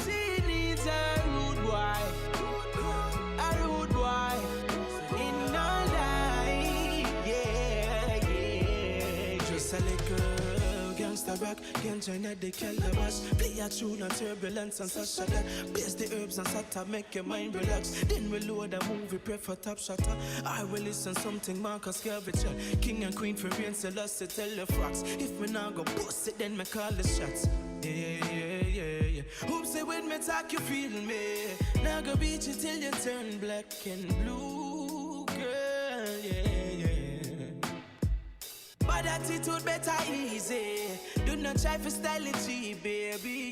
She needs a rude boy in our life, yeah, yeah. Just a little gangsta rock, can't join at the calabash. Play a tune on turbulence and such that. Blaze the herbs and sata, make your mind relax. Then reload a movie, prefer top shutter. I will listen something Marcus Garvey. King and queen for rain, Celeste, tell the facts. If me now go bust it, then me call the shots. Yeah. Hope say when me talk you feel me. Now go beat you till you turn black and blue, girl, yeah. Bad attitude better easy. Do not try for style it cheap, baby.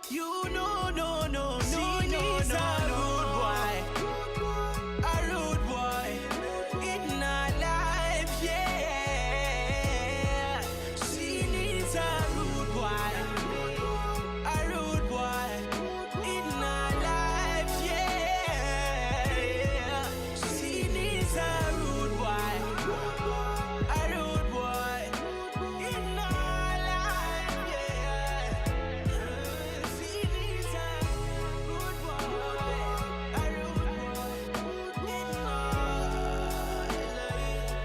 You know, no. She needs a rude boy. A rude boy in her life, yeah. She needs a rude boy. A rude boy in her life, yeah. She needs a rude boy. A rude boy in her life, yeah. She needs a rude boy. A rude boy in her life, yeah.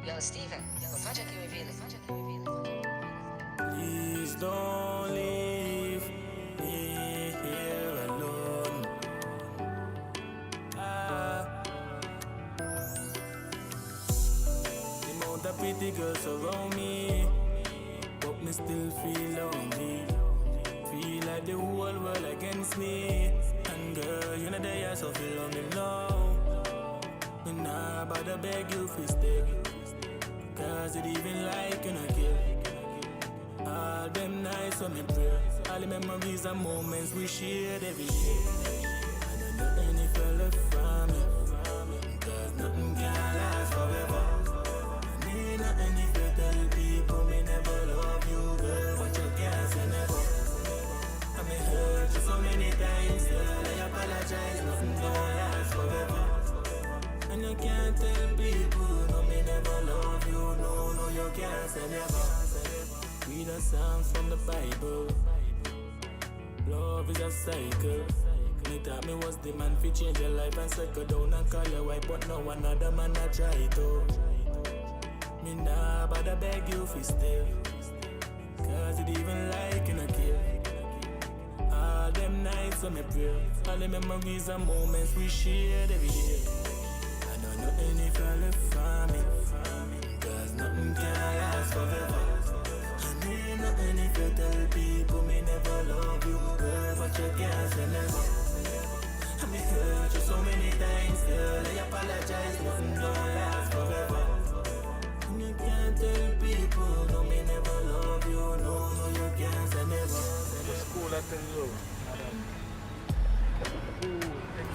Yo, Steven, what project you revealing? Please don't leave me here alone. The amount of pretty girls around me, but me still feel lonely. Feel like the whole world against me. And girl, you know they are so feel on me now. Me nah bother beg you for stay. Cause it even like you know kill. All them nights on me pray. All the memories and moments we shared every day. I don't know any fella from me. Cause nothing can last forever. I need nothing if you tell people me never love you, girl, but you can't say never. I may hurt you so many times, girl, I apologize, nothing don't last forever. And you can't tell people, no, me never love you, no, you can't say never. Read a Psalms from the Bible. Love is a cycle. Me thought me was the man fi change your life and settle down and call your wife, but no another man I try to. Me nah bother beg you fi stay. Cause it even like in a kill. All them nights on me pray. All the memories and moments we shared every day. I don't know any fella from me. Cause nothing can last forever. I need nothing if you tell people me never love you, girl, but you can't say never. I me hurt you so many times, girl, I apologize, nothing don't last forever. And you can't tell people, no, me never love you, no, you can't say never. It's cool, I tell you.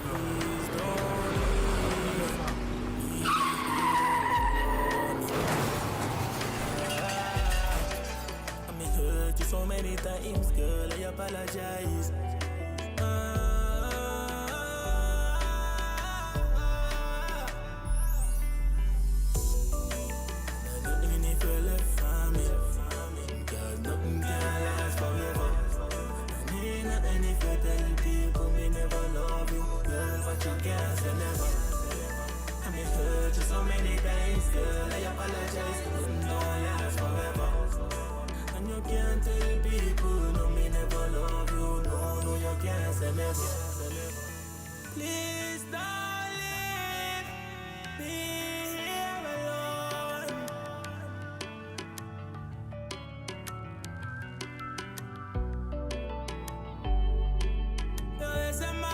Please don't leave me. I me hurt you so many times, girl, I apologize. Nothing if you left from me, cause nothing can last forever. I need nothing if you tell people me never love you, girl, but you can't say never. I me hurt you so many times, girl, I apologize, nothing don't last forever. And you can't tell people, no, me never love you, no, you can't say never. Please don't leave me here alone. There's a man.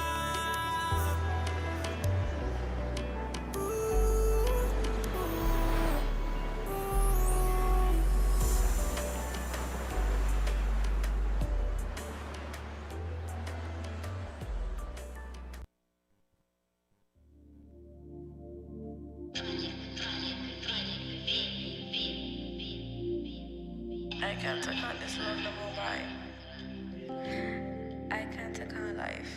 I can't take on this love no more, bye. I can't take on life.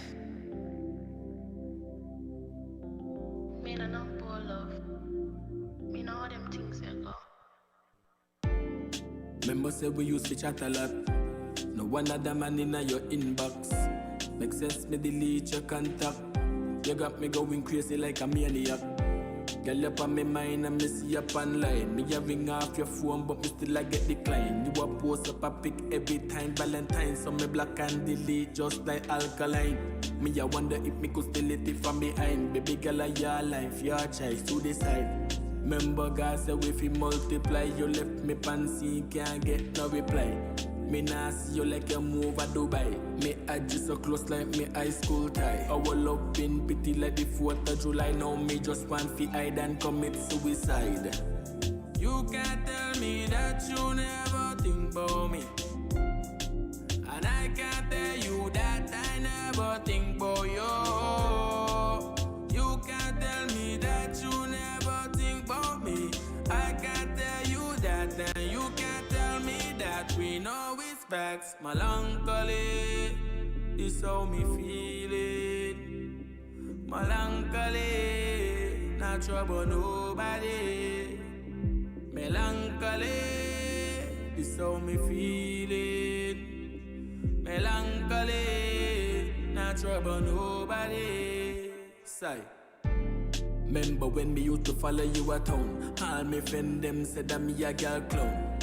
Me no know poor love. Me know how them things they go. Remember say we used to chat a lot. Now one of the man in your inbox. Make sense, me delete your contact. You got me going crazy like a maniac. Girl up on me mind and me see you up online. Me a ring off your phone but me still I get decline. You a post up a pic every time Valentine. So me block and delete just like alkaline. Me a wonder if me could still it from behind. Baby girl your life, your choice to decide. Remember God said if you multiply. You left me fancy, can't get no reply. Me nah see you like you move a Dubai. Me eyes just so close like me high school tie. Our love been pity like the 4th of July. Now me just want fi hide and commit suicide. You can't tell me that you never think about me, and I can't tell you that I never think about you. You can't tell me that you never think about me. I can't tell you that, and you can't tell me that we know it's facts. Melancholy, this how me feel it. Melancholy, not trouble nobody. Melancholy, this how me feel it. Melancholy, not trouble nobody. Say. Remember when me used to follow you at town? All me friend them said that me a girl clown.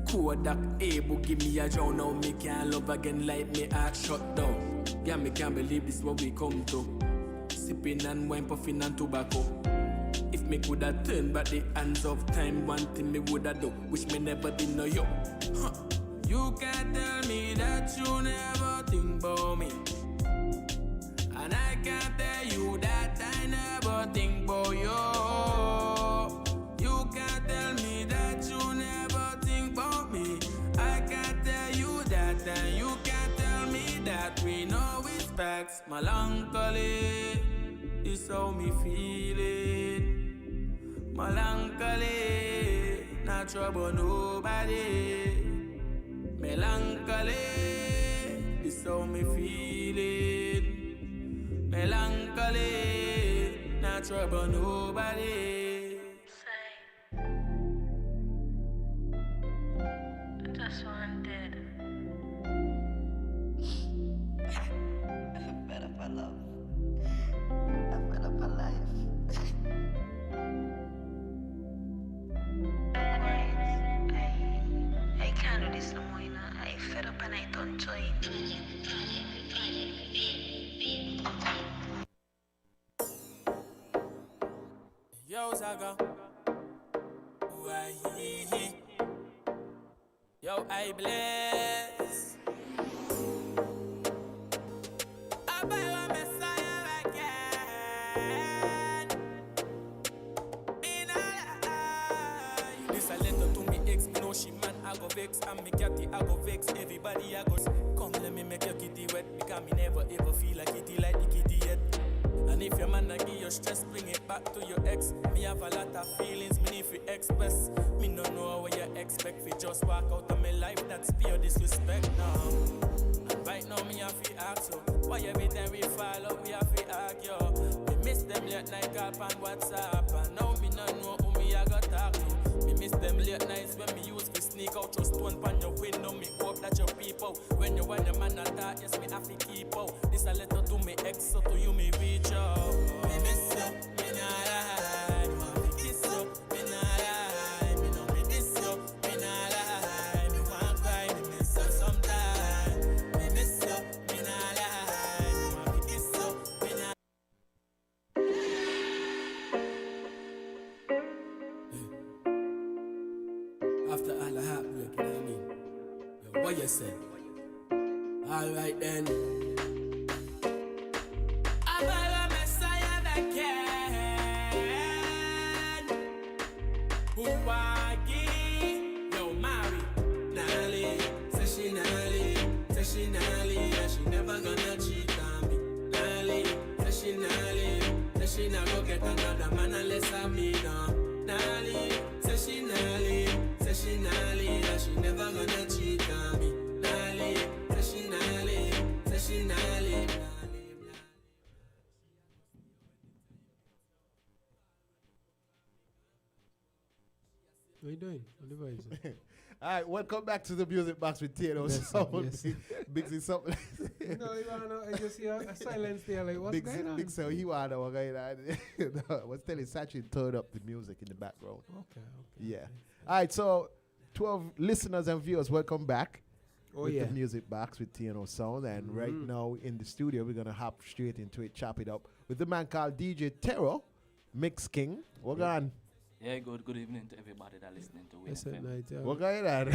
Kodak able give me a drown. Now me can't love again like me heart shut down. Yeah, me can't believe this what we come to. Sipping and wine, puffing and tobacco. If me coulda turned back the hands of time, one thing me woulda do, wish me never did know you. Huh. You can't tell me that you never think about me, and I can't tell you that I never think about you. You can't tell me that you never think about me. I can't tell you that, and you can't tell me that we know it's facts. Melancholy, this how me feel it. Melancholy, not trouble nobody. Melancholy, this how me feel it. Melancholy, not trouble nobody. Say, I just wanted. I'm fed up of love. I'm fed up of life. I can't do this no more, you know. I fed up and I don't join. Yo, Zaga. Yo, I bless. I buy a Messiah again. In a lie. This a letter to me ex. Me know she man, I go vex. And me catty, I go vex. Everybody, I go come, let me make your kitty wet. Because me never ever feel a kitty like the kitty yet. And if your man a give you stress, bring it back to your ex. Me have a lot of feelings, me need to express. Me no know what you expect. Fi just walk out of my life, that's pure disrespect now. And right now me have to ask you, why every time we follow, we have to argue. Me miss them late night call on WhatsApp, and now me no know who me I got talk to. Me miss them late nights when me used to sneak out your stone pan your window. Me hope that your people, when you want the man attack, yes me have to keep out. This a letter to me ex, so to you me reach out. Me miss you, me nah lie. Me want to kiss you, me nah lie. Me know me miss you, me nah lie. Me want cry, me miss you sometime. Me miss you, me nah lie. Me want to kiss you, me nah. After all the heartbreak, you know what I mean? Yo, what you say? Alright then. I'm a Messiah that can. Who I give? Yo, Mary. Nally. Say she Nally. Say she Nally. And she never gonna cheat on me. Nally. Say she Nally. Say she not go get another man unless I me now. Nally. Say she Nally. Say she Nally. And she never gonna cheat on me. Nally. Say she Nally. Say she Nally. What you doing? What the vibes? All right, welcome back to the Music Box with TNO Sounds. Big Z something. No, you wanna, I just hear a silence there, like, what's going on? Big so he wanna what going on. I was telling Sachi turn up the music in the background. Okay. Yeah. All right, so 12 listeners and viewers, welcome back. With the Music Box with TNO Sound. And right now in the studio, we're going to hop straight into it, chop it up with the man called DJ Terro, Mix King. What going on? Yeah, good evening to everybody that listening to WINN FM. What going on?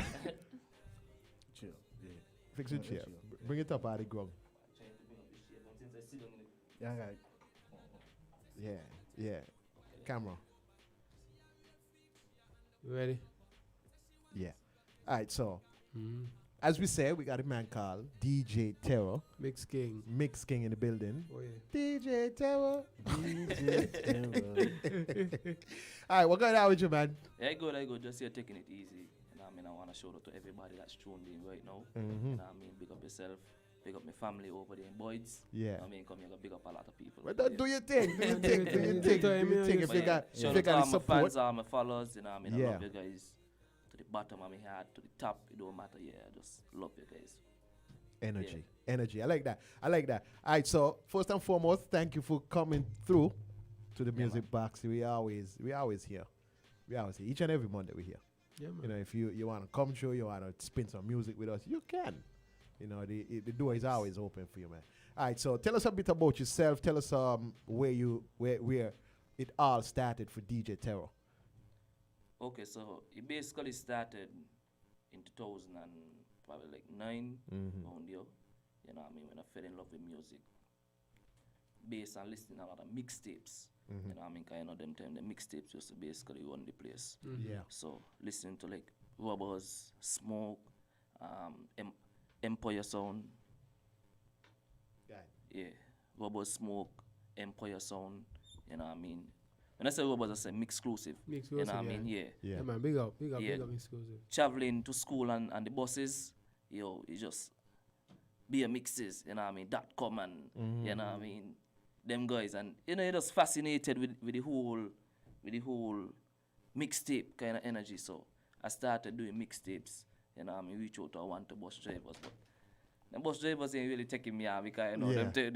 Chill. Yeah. Fix your chair. Bring it up out of the ground. Yeah, right. Yeah. Camera. You ready? Yeah. All right, so as we said, we got a man called DJ Terro. Mix King in the building. Oh, yeah. DJ Terro. DJ Terro. All right, what going on with you, man? Yeah, good. Just here taking it easy. You know what I mean? I want to shout out to everybody that's tuned in right now. You know what I mean? Big up yourself. Big up my family over there in Boyd's. Yeah. You know what I mean? Come here, go big up a lot of people. Well, do your thing. Do your thing. If you got my support. fans are my followers. You know what I mean? Yeah. I love you guys. To the bottom of my heart, to the top, it don't matter. Yeah, I just love you guys. Energy. I like that. All right, so first and foremost, thank you for coming through to the Music Box. We always here. Each and every Monday we're here. Yeah, man. You know, if you want to come through, you want to spin some music with us, you can. You know, the door is always open for you, man. All right, so tell us a bit about yourself. Tell us where it all started for DJ Terro. Okay, so it basically started in 2009, around there. You know what I mean? When I fell in love with music, based on listening a lot of mixtapes. You know what I mean? Kind of them time the mixtapes used to basically run the place. Yeah. So listening to like Rubbers, Smoke, Empire Sound. Yeah, Rubbers, Smoke, Empire Sound. You know what I mean? When I say Rubbers, I say Mixclusive. You know what I mean? Yeah, man, big up Mixclusive. Traveling to school and the buses, it just be a mixes, you know what I mean? .com and, you know what I mean? Them guys, and, you know, you're just fascinated with the whole mixtape kind of energy. So I started doing mixtapes, you know what I mean? Reach out to one to bus drivers, but the bus drivers ain't really taking me out because, you know, they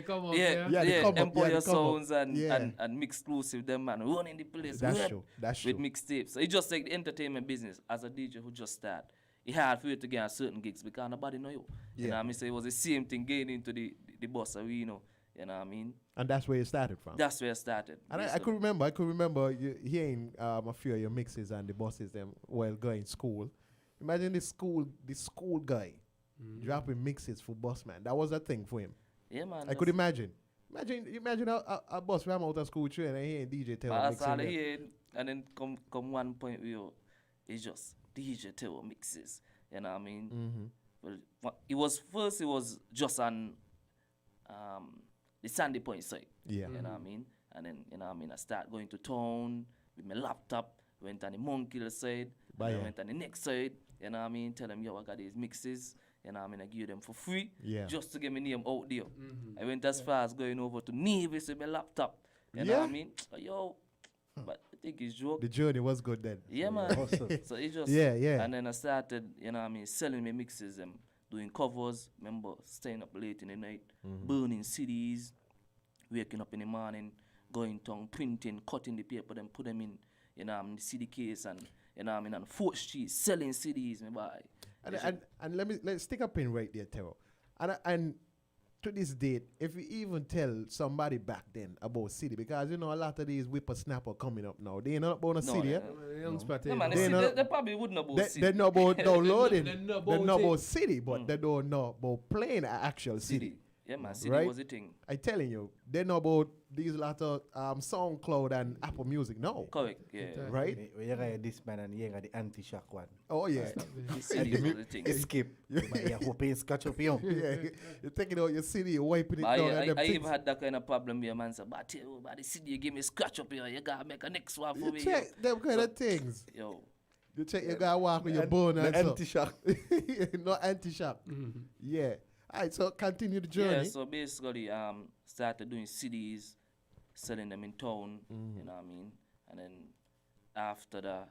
come up, Empire Sounds and Mixclusive, them man running the place. That's true. With mixtapes. So it's just like the entertainment business. As a DJ who just started, it's hard for you to get certain gigs because nobody know you. You know what I mean? So it was the same thing getting into the bus arena. You know what I mean? And that's where it started from. That's where it started. And I could remember you hearing a few of your mixes and the buses them while going school. Imagine the school guy dropping mixes for bus man. That was a thing for him. Yeah, man. I could imagine. Imagine a bus ram out of school train and hearing DJ Terro mixing. That's all I hear. And then come one point where it's just DJ Terro mixes. You know what I mean? Well, it was just on the Sandy Point side. Yeah. You know what I mean? And then, you know what I mean, I start going to town with my laptop, went on the Monkey side, and I went on the next side, you know what I mean? Tell them, yo, I got these mixes, you know what I mean? I give them for free, just to get my name out there. I went as far as going over to Nevis with my laptop, you know what I mean? Yo, but I think it's joke. The journey was good then. Yeah, man. Awesome. So it just, and then I started, you know what I mean, selling my mixes and doing covers. Remember, staying up late in the night, burning CDs, waking up in the morning, going down, printing, cutting the paper, then put them in, you know, the CD case and, you know, on 4th Street, selling CDs, me buy. And let's stick a pin right there, Terro. And to this date, if you even tell somebody back then about CD, because you know a lot of these whippersnapper coming up now, they ain't not about a CD. They probably wouldn't know about CD. They know about downloading. They know about CD, but they don't know about playing an actual CD. Yeah, man, CD was a thing. I'm telling you, they know about these lot of SoundCloud and Apple Music. No. Correct, yeah. Right? You got this man and you got the anti-shock one. Oh, yeah. The CD was a thing. Skip. You're hoping it's catch up you. Yeah, you're taking out your CD, you're wiping it down. I even had that kind of problem here, man. So, but the CD, you give me scratch up here. You got to make a next one for me. You check them kind of things. Yo. You check, you got to walk with your bone and anti-shock. No anti-shock. Yeah. All right, so continue the journey. Yeah, so basically, started doing CDs, selling them in town, you know what I mean? And then after that,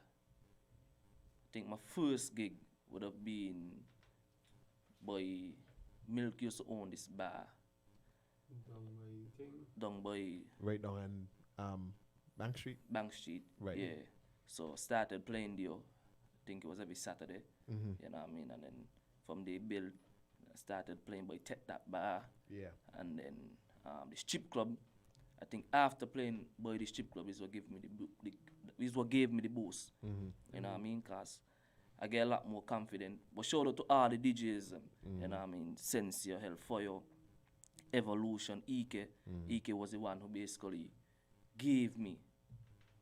think my first gig would have been by Milk used to own this bar. Down by Right down on Bank Street. Bank Street. Right. Yeah. So started playing there. I think it was every Saturday. Mhm. You know what I mean? And then from there build, started playing by that bar. Yeah. And then the strip club. I think after playing by the strip club is what gave me is what gave me the boost. Mhm. You know what I mean? Cause I get a lot more confident. But shout out to all the DJs. You know what I mean? Sense Your Hell for Your Evolution, Ike. Ike was the one who basically gave me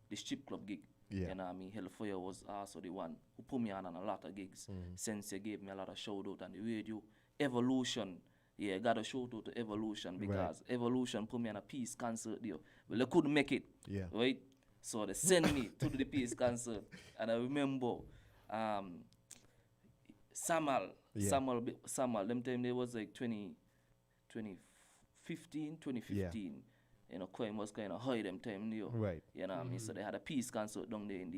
the strip club gig. Yeah. You know what I mean? Hellfire was also the one who put me on a lot of gigs. Sensei gave me a lot of shout out on the radio. Evolution, yeah, got a shout out to Evolution because Evolution put me on a peace concert there. Well, they couldn't make it, Yeah. right? So they sent me to the peace concert. And I remember Samal, them time they was like 2015. You know, coin was kind of high them time, Right. You know what I mean? So they had a peace concert down there in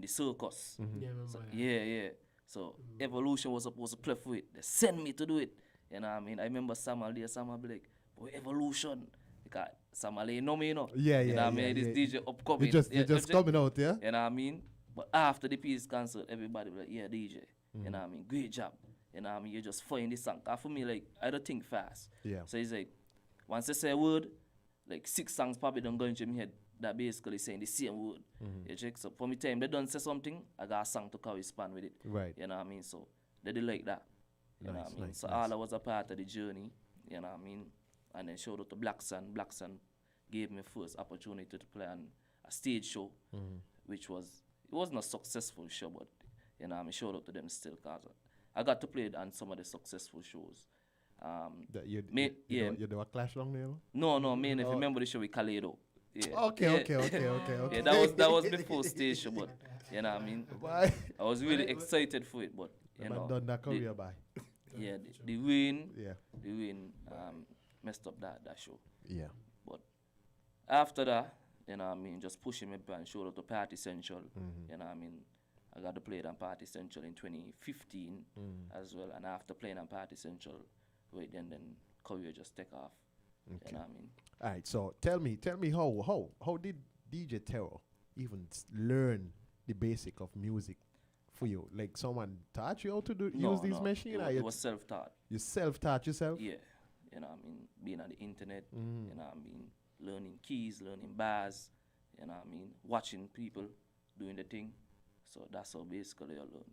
the circus. Yeah, remember So, that. yeah. So Evolution was supposed to play for it. They sent me to do it. You know what I mean? I remember Samuel there, Samuel be like, boy, Evolution. Because Samuel, you know me, you know? Yeah, You know what I yeah, mean? This yeah. DJ upcoming. You just coming out, yeah? You know what I mean? But after the peace concert, everybody be like, yeah, DJ. You know what I mean? Great job. You know what I mean? You just find this song. Cause for me, like, I don't think fast. Yeah. So it's like, once I say a word, like 6 songs probably don't go into my head that basically saying the same word. You check? So for me time, they don't say something, I got a song to correspond with it. Right. You know what I mean? So they did like that. You know what I mean? Nice, So nice. all I was a part of the journey. You know what I mean? And then shout out to Black Sun. Black Sun gave me first opportunity to play on a stage show, which was, it wasn't a successful show, but you know what I mean? Shout out to them still, cause I got to play on some of the successful shows. You do a clash long there? No, man. If you remember the show with Kaleido. Yeah. Okay. Yeah, that was before stage show, but you know what I mean. Why? I was really excited for it, but you know. Done that career by. Yeah, the WINN. Yeah. The WINN messed up that show. Yeah. But after that, you know what I mean, just pushing me and showed up to Party Central. You know what I mean. I got to play it on Party Central in 2015 as well, and after playing on Party Central, then career just take off. Okay. You know what I mean? All right, so tell me how did DJ Terro even learn the basic of music for you? Like someone taught you how to use these machines? It was self-taught. You self-taught yourself? Yeah. You know what I mean? Being on the internet, you know what I mean? Learning keys, learning bars, you know what I mean? Watching people doing the thing. So that's how basically I learn.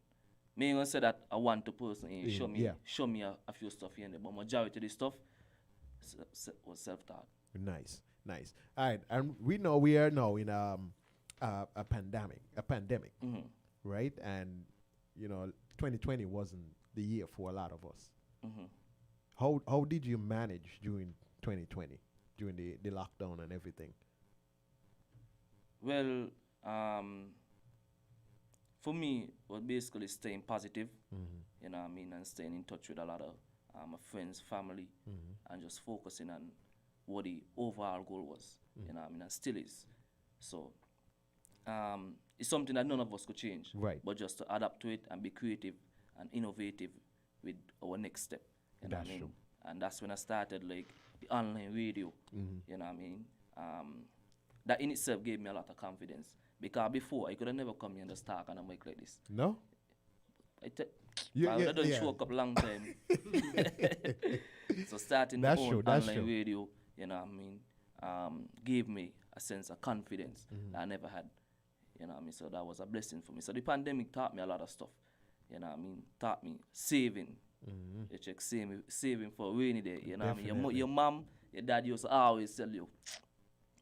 Me ain't gonna say that I want to personally show me a few stuff here and there, but majority of the stuff was self-taught. Nice. All right, and we know we are now in a pandemic, right? And 2020 wasn't the year for a lot of us. How did you manage during 2020, during the lockdown and everything? Well, for me, was basically staying positive, you know what I mean, and staying in touch with a lot of my friends, family, and just focusing on what the overall goal was, you know what I mean, and still is. So it's something that none of us could change, right? But just to adapt to it and be creative and innovative with our next step, you know what I mean? True. And that's when I started like the online radio, you know what I mean? That in itself gave me a lot of confidence. Because before, I could have never come here and just talk on a mic like this. No? I don't show up a long time. So starting my own online radio, you know what I mean, gave me a sense of confidence that I never had. You know what I mean? So that was a blessing for me. So the pandemic taught me a lot of stuff. You know what I mean? Taught me saving. You check saving for a rainy day. You know what I mean? Your mom, your dad used to always tell you,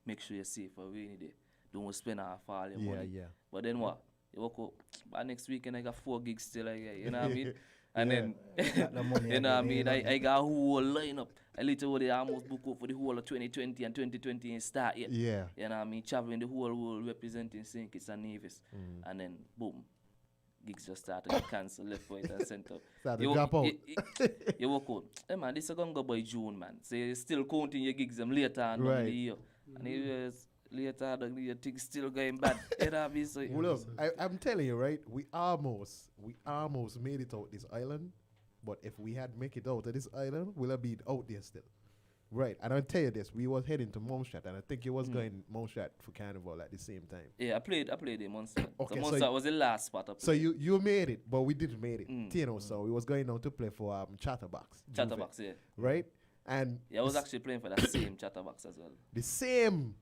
make sure you save for a rainy day. Don't spend half all your money. Yeah. But then what? You walk up, by next weekend I got 4 gigs still, you know what I mean? And then, you know what I mean? I got a whole lineup. I literally almost booked up for the whole of 2020 and 2020 ain't start yet. Yeah. You know what I mean? Traveling the whole world representing St Kitts and Nevis. And then, boom, gigs just started to get cancelled left, right, and center. Start to drop out. You walk out. Hey man, this is going to go by June, man. So you're still counting your gigs them later on in the year. And later the thing still going bad. You know what I mean? So, Well, look, I'm telling you, right? We almost made it out this island. But if we had make it out of this island, we'll have been out there still. Right. And I'll tell you this, we was heading to Montserrat, and I think you was going Montserrat for Carnival at the same time. yeah, I played the Montserrat. Okay, So so Montserrat was the last spot I played. So you made it, but we didn't make it. TNO, so we was going down to play for Chatterbox. Chatterbox, yeah. Right? And Yeah, I was actually playing for that same Chatterbox as well. the same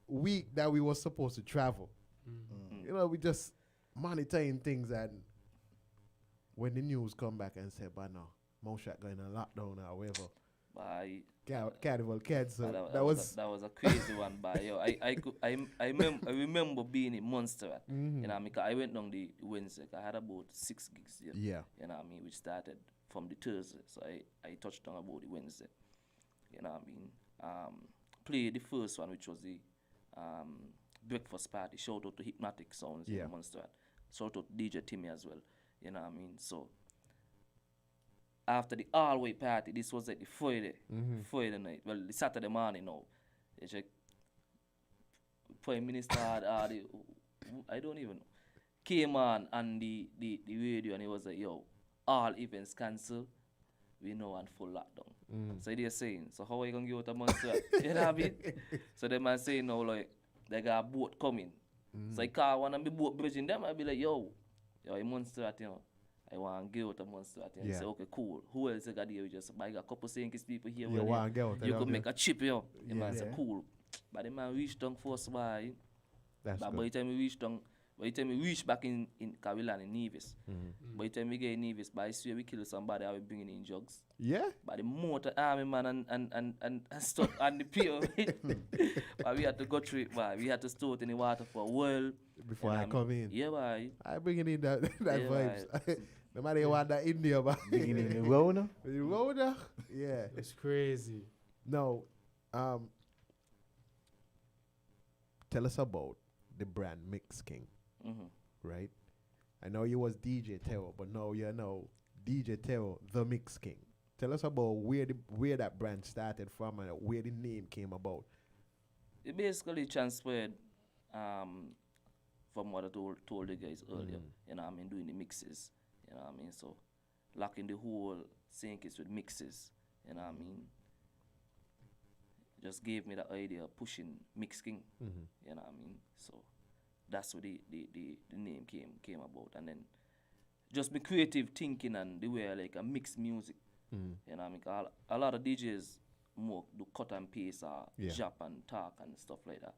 week that we was supposed to travel. You know, we just monitoring things, and when the news come back and say, but no, Montserrat going on lockdown or whatever. By Carnival cancelled. that was a crazy one. By yo, I remember being in Montserrat. You know, because I went down the Wednesday. I had about 6 gigs there. Yeah. You know what I mean, which started from the Thursday. So I touched on about the Wednesday. You know what I mean? Played the first one, which was the breakfast party. Shout out to Hypnotic Sounds in Montserrat. Shout out to DJ Timmy as well. You know what I mean? So after the all-way party, this was like the Friday night. Well, the Saturday morning now. It's like Prime Minister had I don't even know. Came on the radio, and it was like, yo, all events cancelled. We know on full lockdown. So they're saying, so how are you going to go out a Montserrat? You know what I mean? So they man saying now, like, they got a boat coming. So I call one of the boat bridging them, I be like, yo, in Montserrat, you know, I want to go out a Montserrat. And say, okay, cool. Who else you got here? We just buy a couple St Kitts people here. You want to go out. You could make a trip, yo. The man say, cool. But the man reached down first, why? That's but good. by the time we reach back in Kawilan in Nevis, by the time we get in Nevis, by swear we kill somebody, I will bringing in drugs. Yeah? By the motor army man and stuff and the pier. But we had to go through it, why? We had to store it in the water for a while. Before I come in. Yeah, why? I bringing in that vibes. No matter what that India, but Bringing in the Rona. the Rona? Yeah. It's crazy. No. Tell us about the brand Mix King. Right? I know you was DJ Terro, but now you know DJ Terro, the Mix King. Tell us about where that brand started from and where the name came about. It basically transferred from what I told you guys earlier. You know what I mean, doing the mixes. You know what I mean? So locking the whole St Kitts with mixes. You know what I mean? Just gave me the idea of pushing Mix King. You know what I mean? So that's where the name came about. And then just be creative thinking and the way I like a mix music. You know what I mean? 'Cause a lot of DJs more do cut and paste or jump and talk and stuff like that.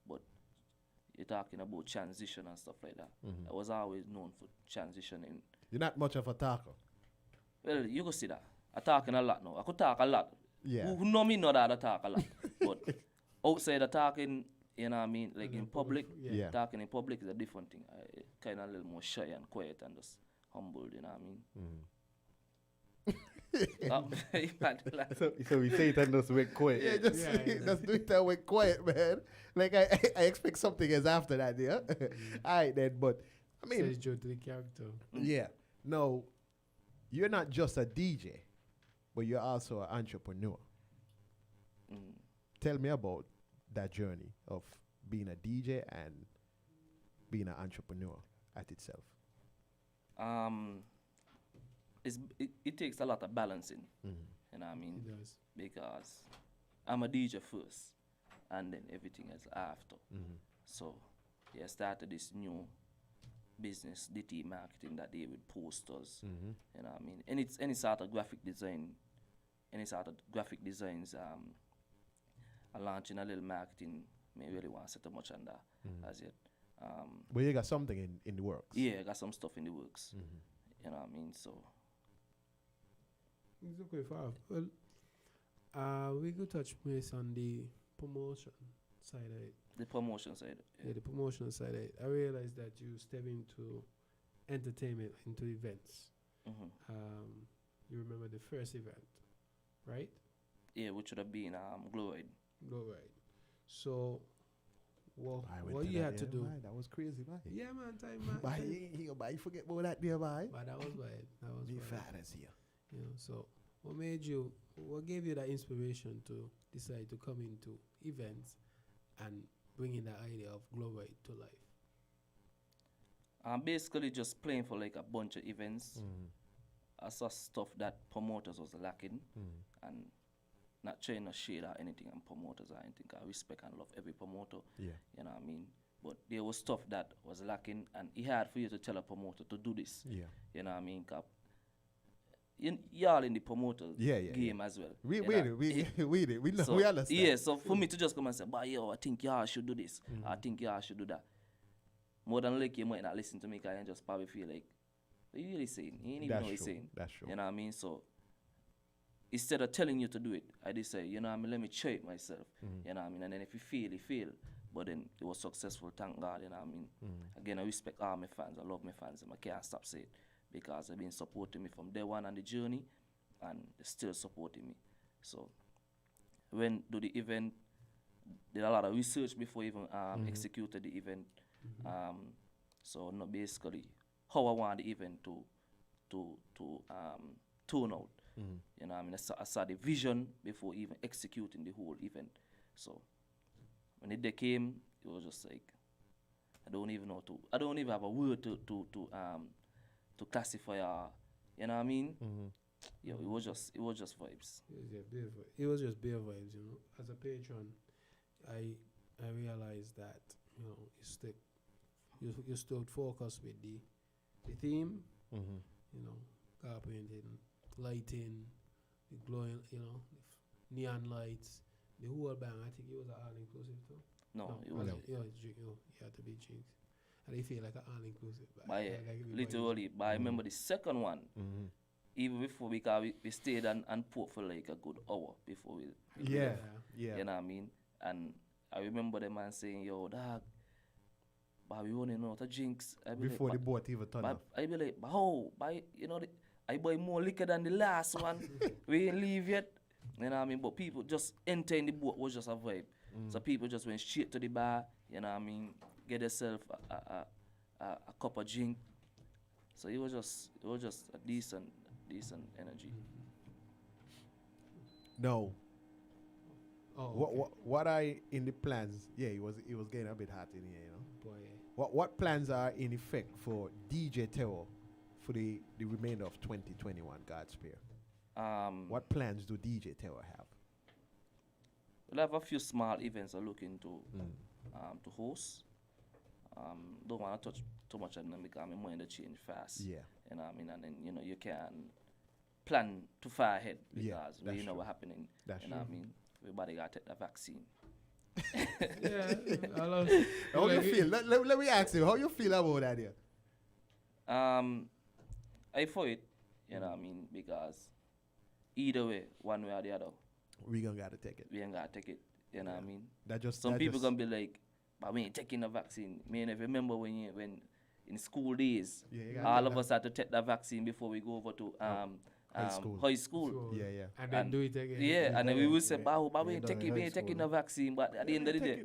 But you're talking about transition and stuff like that. I was always known for transitioning. You're not much of a talker. Well, you go see that. I talking a lot now. I could talk a lot. Yeah. Who know me know that I talk a lot. But outside of talking, you know what I mean, like in public, talking in public is a different thing. I kind of a little more shy and quiet and just humble, you know what I mean? So we say it and just went quiet. Yeah, just do it that way quiet, man. Like I expect something else after that, yeah. All right then, but I mean, Says Joe to the character. yeah. No, you're not just a DJ, but you're also an entrepreneur. Tell me about that journey of being a DJ and being an entrepreneur at itself. It takes a lot of balancing. You know what I mean? It does. Because I'm a DJ first, and then everything else after. So, I started this new business, DT marketing, that they with posters. You know what I mean? Any sort of graphic designs, I launching a little marketing. May really want to set up much on that as yet. But you got something in the works. Yeah, I got some stuff in the works. You know what I mean? So. It's okay, far. Well, we could touch base on the promotion side of it. The promotion side. Yeah, the promotion side of it. I realized that you step into entertainment, into events. You remember the first event, right? Yeah, which would have been Glowride. Glowride. So, what you had to do? Man, that was crazy, man. Yeah, man, time, man. Bye, forget about that there, bye. But that was wild. That was The wild. fathers here. You know, so what gave you that inspiration to decide to come into events and bringing that idea of global to life? I'm basically just playing for like a bunch of events. I saw stuff that promoters was lacking, and not trying to shade or anything on promoters or anything. I respect and love every promoter. Yeah. You know what I mean? But there was stuff that was lacking, and it's hard for you to tell a promoter to do this. Yeah. You know what I mean? Y'all in the promoter game as well. We know, So, we understand. yeah, so for me to just come and say, but yo, I think y'all should do this. I think y'all should do that. More than like you might not listen to me because you just probably feel like, what you really saying? You ain't even know what he's saying. That's true. You know what I mean? So instead of telling you to do it, I just say, you know what I mean, let me try it myself. You know what I mean? And then if you fail, you fail. But then it was successful, thank God, you know what I mean? Again, I respect all my fans. I love my fans, and I can't stop saying it because they've been supporting me from day one on the journey, and they're still supporting me. So when do the event, did a lot of research before even executed the event. So no, basically how I want the event to turn out. You know what I mean? I saw the vision before even executing the whole event. So when the day came, it was just like I don't even have a word to classify you know what I mean? Yeah, it was just vibes. It was just bare vibes, you know. As a patron, I realized that, you know, you still focus with the theme, you know, carpenting, lighting, the glowing, you know, neon lights, the whole bang. I think it was all inclusive too. No, it wasn't. You had to be drinks. And they feel like an all inclusive. Literally, but I remember the second one. Even before, because we stayed and put for like a good hour before we Yeah. You know what I mean? And I remember the man saying, yo, dog, but we running out of drinks. Before the boat even turned off. I be like, but how? You know, I buy more liquor than the last one. We ain't leave yet. You know what I mean? But people just entering the boat was just a vibe. So people just went straight to the bar, you know what I mean? Get yourself a cup of drink. So it was just a decent energy. No. Oh, What are in the plans? Yeah, it was getting a bit hot in here, you know. boy. What plans are in effect for DJ Terro for the remainder of 2021, God's spare? What plans do DJ Terro have? We'll have a few small events I'm looking to host. Don't want to touch too much on them because I'm mind to change fast. Yeah. You know what I mean? And then, you know, you can plan too far ahead because we know what's happening. That's you know what I mean? Everybody got to take the vaccine. Yeah, I love How you feel? Let me ask you, how you feel about that here? I for it, you know what I mean? Because either way, one way or the other, We gonna gotta take it. we ain't got to take it. You know what I mean? Some People gonna be like, but we ain't taking the vaccine. Me and I remember when in school days, all of us had to take the vaccine before we go over to high school. Yeah. And then do it again. Yeah, and then we would say, but we ain't taking the vaccine. But at the end of the day,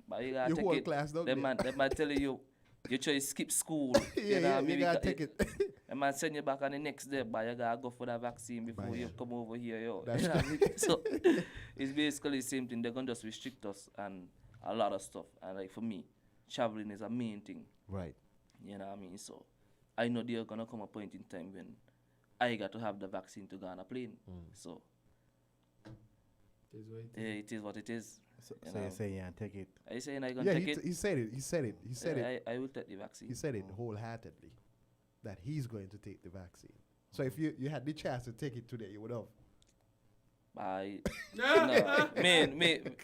but you gotta take it. Class, don't Them man telling you try to skip school. You know what I mean? You gotta take it. And man send you back on the next day, but you gotta go for the vaccine before you come over here, yo. That's You know what I mean? So it's basically the same thing. They're gonna just restrict us and a lot of stuff. And like for me, traveling is a main thing. Right. You know what I mean? So I know there's gonna come a point in time when I got to have the vaccine to go on a plane. So it is what it is. So you say you take it? Are you saying I gonna take it? He said it. I will take the vaccine. He said it wholeheartedly that he's going to take the vaccine. So if you had the chance to take it today, you would have. No, man. Man.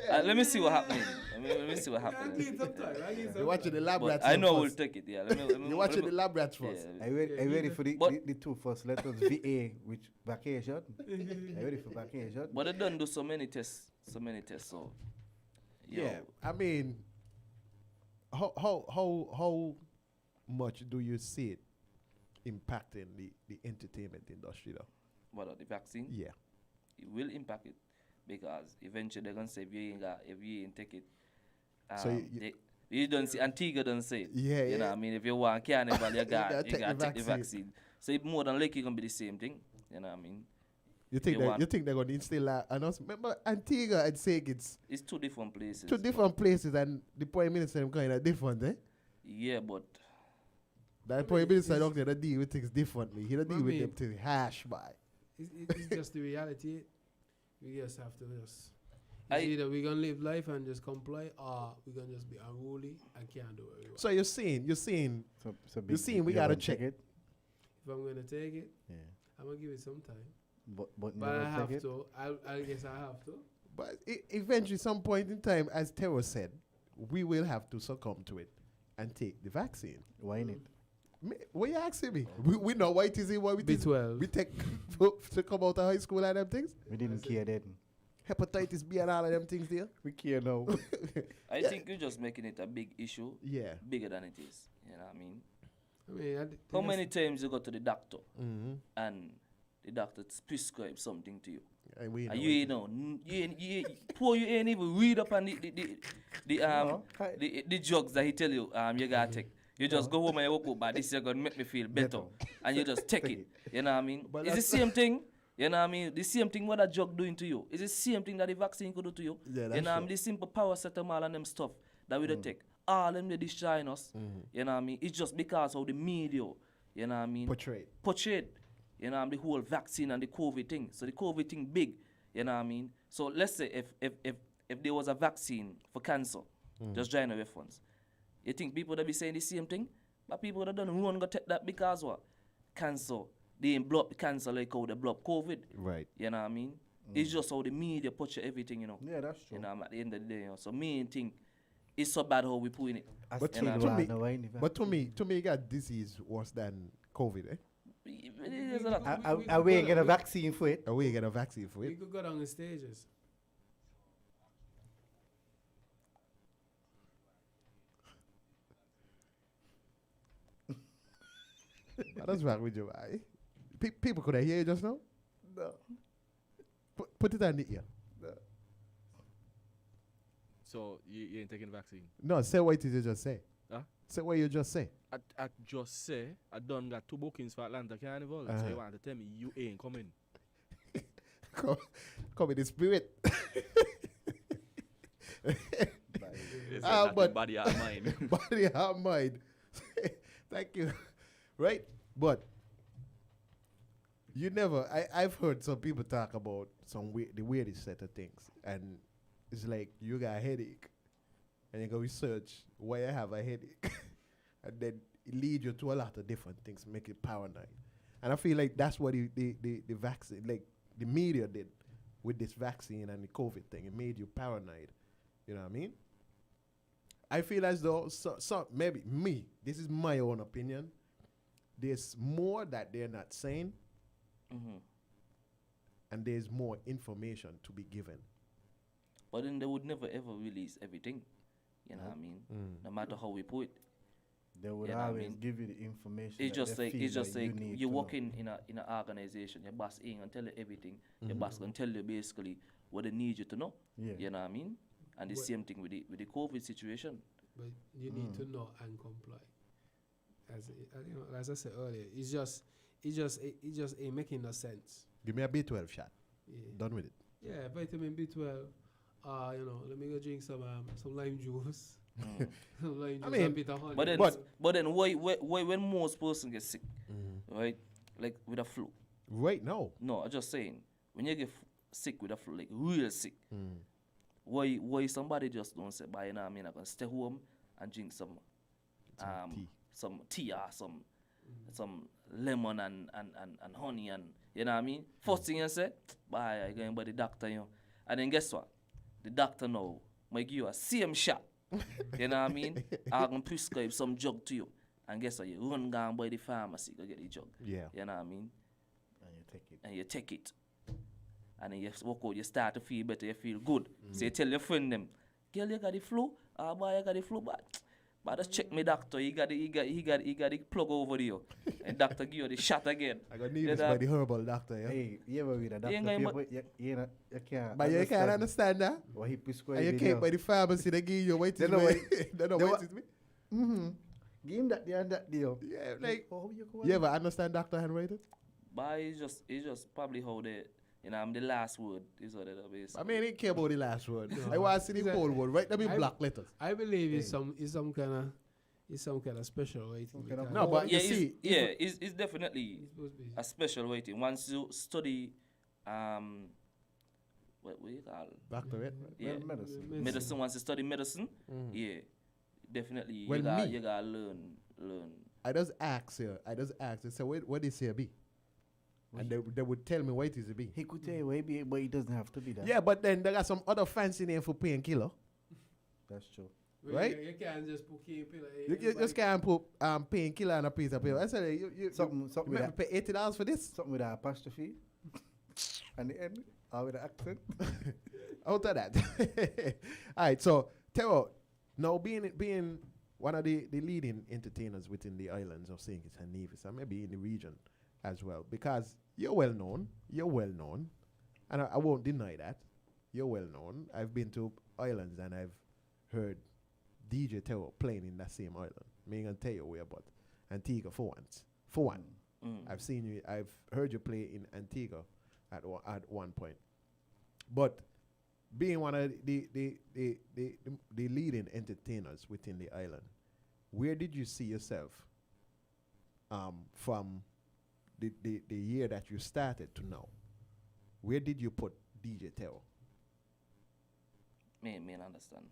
Let me see what happens. Let me see what happens. You're watching the lab rats. I know we'll take it. Yeah. You're watching the lab rats first. Are you ready for the two first? Let us VA with vacation. Are you ready for vacation? But they don't do so many tests. So. Yeah, I mean, how much do you see it impacting the entertainment industry though? What, the vaccine? Yeah. It will impact it because eventually they're gonna say if you ain't take it. So you don't see Antigua don't say it. Yeah, you know what I mean? If you want carnival, you gotta take the vaccine. vaccine. So it more than likely gonna be the same thing. You know what I mean? You think they're going to instill that? And us, remember Antigua and St Kitts. It's two different places. Two different places, and the Prime Minister them kind of different, eh? Yeah, but that Prime Minister don't deal with things differently. He don't deal with them things harsh by. It's just the reality. We just have to just. Either we're gonna live life and just comply, or we're gonna just be unruly and can't do it. So you're saying we gotta check it. If I'm gonna take it, yeah, I'm gonna give it some time. But I have to. I guess I have to. But eventually, some point in time, as Terro said, we will have to succumb to it and take the vaccine. Why not? What you asking me? We know why it is why we B12. We take to come out of high school and them things. We didn't care then. Hepatitis B and all of them things there. We care now. I think you're just making it a big issue. Yeah. Bigger than it is. You know what I mean? How many times you go to the doctor and the doctor prescribe something to you? And you ain't know. You ain't even read up on the drugs that he tell you you gotta take. You just go home and you walk up, but this is gonna make me feel better. And you just take it. You know what I mean? But it's the same thing. You know what I mean? The same thing what a drug doing to you. It's the same thing that the vaccine could do to you. Yeah, you know what I mean? The simple paracetamol and them stuff that we don't take. All them they destroying us. You know what I mean? It's just because of the media. You know what I mean? Portrayed. You know what I mean? The whole vaccine and the COVID thing. So the COVID thing big. You know what I mean? So let's say if there was a vaccine for cancer, just join the reference. You think people that be saying the same thing? But people that don't run go take that because what? Cancer. They ain't block the cancer like how they block COVID. Right. You know what I mean? It's just how the media portray everything, you know. Yeah, that's true. You know, at the end of the day, you know. So main thing, it's so bad how we putting it. But to me, you got disease worse than COVID, eh? Are we get a vaccine for it? Are we get a vaccine for it? We could go down the stages. What's wrong with you, eh? People could hear you just now? No. Put it on the ear. No. So you ain't taking the vaccine? No, say what it is you just say. Huh? Say what you just say. I just say I done got 2 bookings for Atlanta Carnival. So you want to tell me you ain't coming? Come in the spirit. But body and mind. Body and mind. Thank you. Right? But you never I've heard some people talk about the weirdest set of things, and it's like you got a headache and you go research why you have a headache and then it leads you to a lot of different things, make it paranoid. And I feel like that's what the vaccine, like the media did with this vaccine and the COVID thing. It made you paranoid. You know what I mean? I feel as though maybe me, this is my own opinion, there's more that they're not saying, and there's more information to be given. But then they would never ever release everything. You know what I mean? No matter how we put it. They would always give you the information. It's just like you work in an organization, your boss ain't gonna tell you everything. Your boss gonna tell you basically what they need you to know. Yeah. You know what I mean? And the same thing with the COVID situation. But you need to know and comply. As I said earlier, it just ain't making no sense. Give me a B12 shot. Yeah. Done with it. Yeah, vitamin B12. Let me go drink some lime juice. Lime juice and bit of honey. But then why when most person get sick, right? Like with a flu. Right now. No, I'm just saying when you get sick with a flu, like real sick. Why somebody just don't say, "Bye, you know what I mean? I'm gonna stay home and drink some tea or some lemon and honey and you know what I mean? First thing you say, bye, I going by the doctor, you know. And then guess what? The doctor now might give you a same shot. You know what I mean? I'm gonna prescribe some drug to you. And guess what? You run down by the pharmacy to get the drug. Yeah. You know what I mean? And you take it. And then you walk out, you start to feel better, you feel good. So you tell your friend them, girl, you got the flu? Boy, I got the flu, but just check me doctor, he got the plug over there. And doctor give you the shot again. I got need this by the herbal doctor, yeah? Hey, you ever read a doctor? You can't. But you can't understand that? What he prescribed. And you can't by the pharmacy, they give you wait. They know wait with me. Give him that there and that deal. Yeah, like, you ever understand doctor handwriting? But it's just probably how they You know, I'm the last word is what it is. I mean, he care about the last word. I want to see the whole word. Right? That be black letters. I believe it's some kind of special waiting. No, but yeah, you see, it's definitely a special waiting. Once you study, what you call it? Doctorate? Yeah. Medicine. Once you study medicine, yeah, definitely Well, you gotta learn. I just ask you. So what is here be? And they would tell me what it is a be. He could tell you what it be, but it doesn't have to be that. Yeah, but then there are some other fancy name for painkiller. That's true. Right? You can't just put painkiller. You just can't put painkiller on a piece of paper. I said something you with might pay $80 for this. Something with an apostrophe. And the end, or with an accent. Out of that. All right, so Terro, now being one of the leading entertainers within the islands of St Kitts and Nevis, and maybe in the region as well, because you're well known, and I won't deny that. You're well known. I've been to islands and I've heard DJ Terro playing in that same island. I'm going to tell you where about Antigua for one. I've heard you play in Antigua at one point. But being one of the leading entertainers within the island, where did you see yourself from the year that you started to now? Where did you put DJ Terro? Me understand.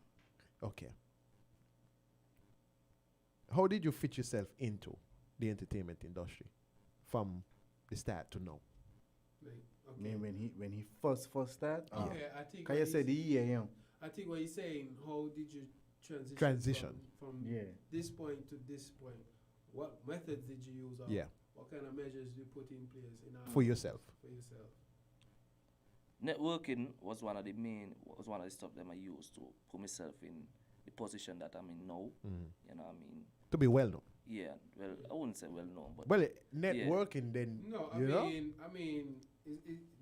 Okay. How did you fit yourself into the entertainment industry from the start to now? Okay. When he first started? Okay, I think. Can you say the year, yeah? I think what he's saying, how did you transition from this point to this point? What methods did you use? What kind of measures did you put in place for yourself? Networking was one of the stuff that I used to put myself in the position that I'm in now. You know what I mean? To be well known. Yeah, well, I wouldn't say well known, but networking then. No, I mean,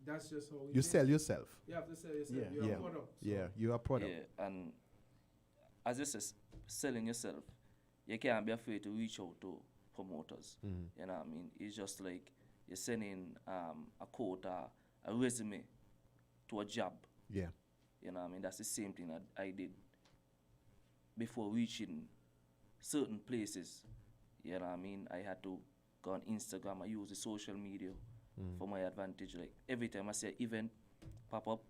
that's just how you sell yourself. You have to sell yourself. You're a product. Yeah, you're a product. Yeah, and as you say, selling yourself, you can't be afraid to reach out to promoters. You know what I mean? It's just like you're sending a quote, a resume to a job. Yeah. You know what I mean? That's the same thing that I did before reaching certain places. You know what I mean? I had to go on Instagram. I use the social media for my advantage. Like every time I see an event pop up,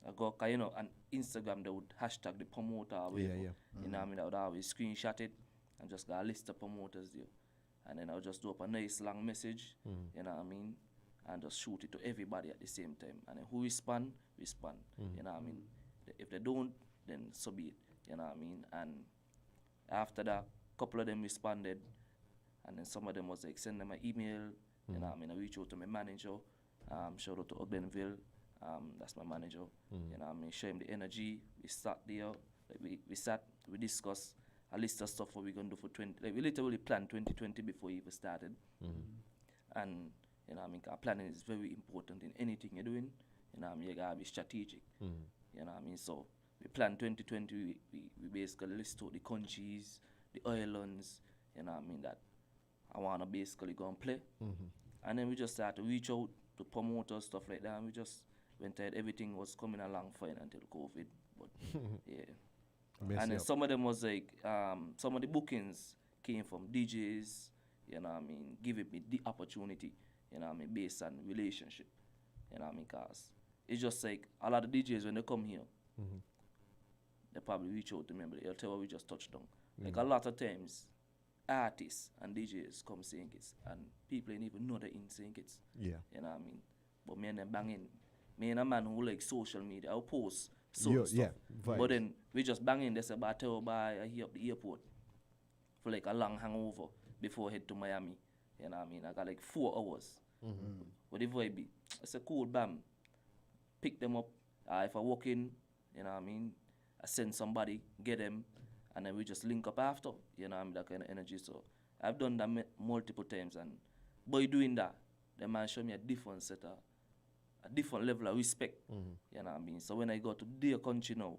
I go, cause, you know, on Instagram they would hashtag the promoter or whatever. You know what I mean? I would always screenshot it and just got a list of promoters there. And then I would just do up a nice long message, you know what I mean? And just shoot it to everybody at the same time. And then who respond. You know what I mean? If they don't, then so be it. You know what I mean? And after that, a couple of them responded. And then some of them was like, send them an email. You know what I mean? I reached out to my manager. Shout out to Ogdenville. That's my manager. You know what I mean? Show him the energy. We sat there. Like we discussed a list of stuff what we're going to do for 20. Like we literally planned 2020 before we even started. And you know what I mean? Our planning is very important in anything you're doing. You know what I mean? You gotta be strategic. You know what I mean? So we planned 2020. We basically list out the countries, the islands. You know what I mean? That I wanna basically go and play. And then we just started to reach out to promoters, stuff like that. And we just went ahead. Everything was coming along fine until COVID. But yeah. And then some of them was like some of the bookings came from DJs. You know what I mean? Giving me the opportunity. You know what I mean, based on relationship. You know what I mean, cause it's just like a lot of DJs when they come here, they probably reach out to me, but they'll tell what we just touched on. Like a lot of times, artists and DJs come St Kitts, and people ain't even know they're in St Kitts. Yeah. You know what I mean? But me and them banging. Me and a man who like social media, I'll post certain stuff. But then we just banging, they say, but tell by I here up the airport for like a long hangover before I head to Miami. You know what I mean? I got like 4 hours. What if I be? I said, cool, bam. Pick them up. If I walk in, you know what I mean? I send somebody, get them, and then we just link up after. You know what I mean? That kind of energy. So I've done that multiple times. And by doing that, the man showed me a different a different level of respect. You know what I mean? So when I go to their country now,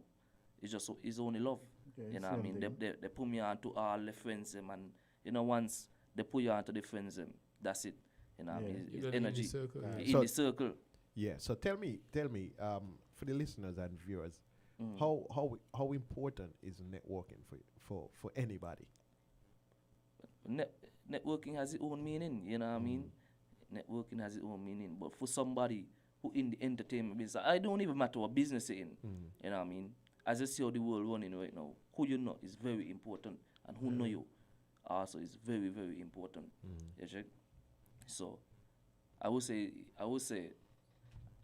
it's only love. You know what I mean? They put me on to all the friends them, and you know once they put you onto the friends them, that's it. You know what I mean? It's energy. In the circle. Yeah. So tell me, for the listeners and viewers, how important is networking for anybody? Networking has its own meaning, you know what I mean? Networking has its own meaning, but for somebody who in the entertainment business, I don't even matter what business you're in, you know what I mean? As I see how the world running right now, who you know is very important, and who know you also is very, very important. You check? So I would say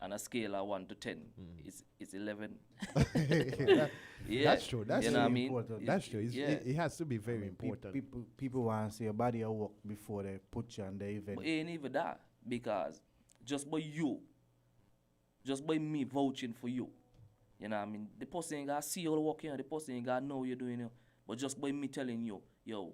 on a scale of 1 to 10, it's 11. That's true. That's you know what I mean? important. That's true. It has to be very important. People want to see your body of work before they put you on the event. But ain't even that, because just by me vouching for you, you know what I mean? The person ain't got to see you working, the person ain't got to know you're doing it. But just by me telling you, yo,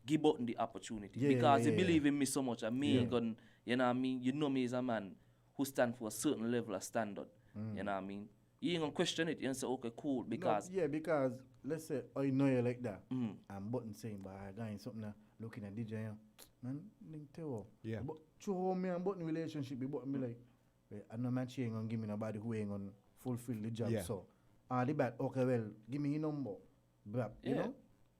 give out the opportunity. Because you believe in me so much, and me ain't gonna, you know what I mean? You know me as a man who stand for a certain level of standard. You know what I mean? You ain't gonna question it. You ain't say, okay, cool, because... No, because let's say, I know you like that. I'm button saying, but I got something looking at DJ, man, link Terro. Yeah. But show me and button relationship, but button be like, I know man, she ain't gonna give me nobody who ain't gonna fulfill the job. Yeah. So, the bad, okay, well, give me your number. But, you know,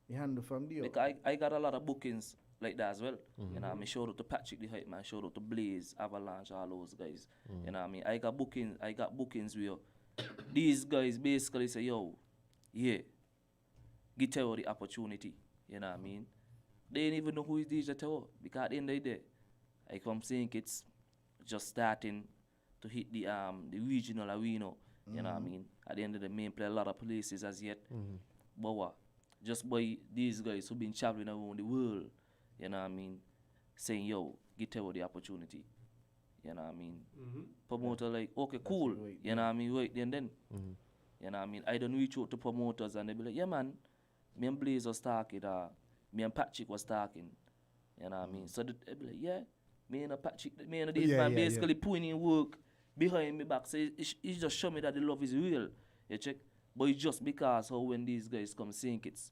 you handle from there. Because I got a lot of bookings like that as well. You know what I mean? Shout out to Patrick the Hype Man, shout out to Blaze, Avalanche, all those guys. You know what I mean? I got bookings where these guys basically say, yo, give Terro the opportunity. You know what I mean? They ain't even know who is DJ Terro, because at the end of the day, I come St Kitts just starting to hit the regional arena. You know what I mean? At the end of the day, me play a lot of places as yet. But what? Just by these guys who been traveling around the world, you know what I mean, saying, yo, give Terro the opportunity. You know what I mean? Promoter like, okay, cool. You know what I mean? Right then. You know what I mean? I don't reach out to promoters and they be like, yeah, man, me and Blaze was talking, me and Patrick was talking. You know what I mean? So they be like, yeah, me and Patrick, me and this man basically putting in work behind me back. So it just show me that the love is real. You check? But it's just because how when these guys come St Kitts,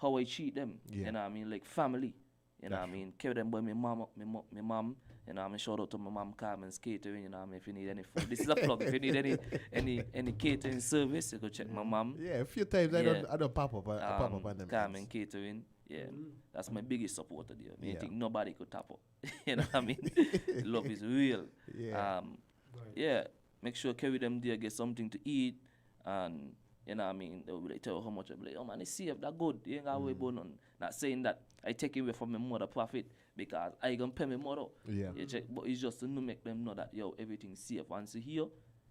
how I treat them. You know what I mean? Like family. You know what I mean? Carry them by my mom, you know what I mean? Shout out to my mom Carmen's Catering, you know what I mean? If you need any food. This is a plug. If you need any catering service, you go check my mom. Yeah, a few times I don't pop up on them. Carmen Catering. Yeah. That's my biggest supporter there. I think nobody could tap up. You know what I mean? Love is real. Make sure carry them there, get something to eat, and you know what I mean, they'll be like, tell how much. I'll be like, oh man, it's safe, that good. You ain't got to worry about none. Not saying that I take away from my mother profit, because I gonna pay my mother. You check, but it's just to make them know that, yo, everything's safe. Once you here,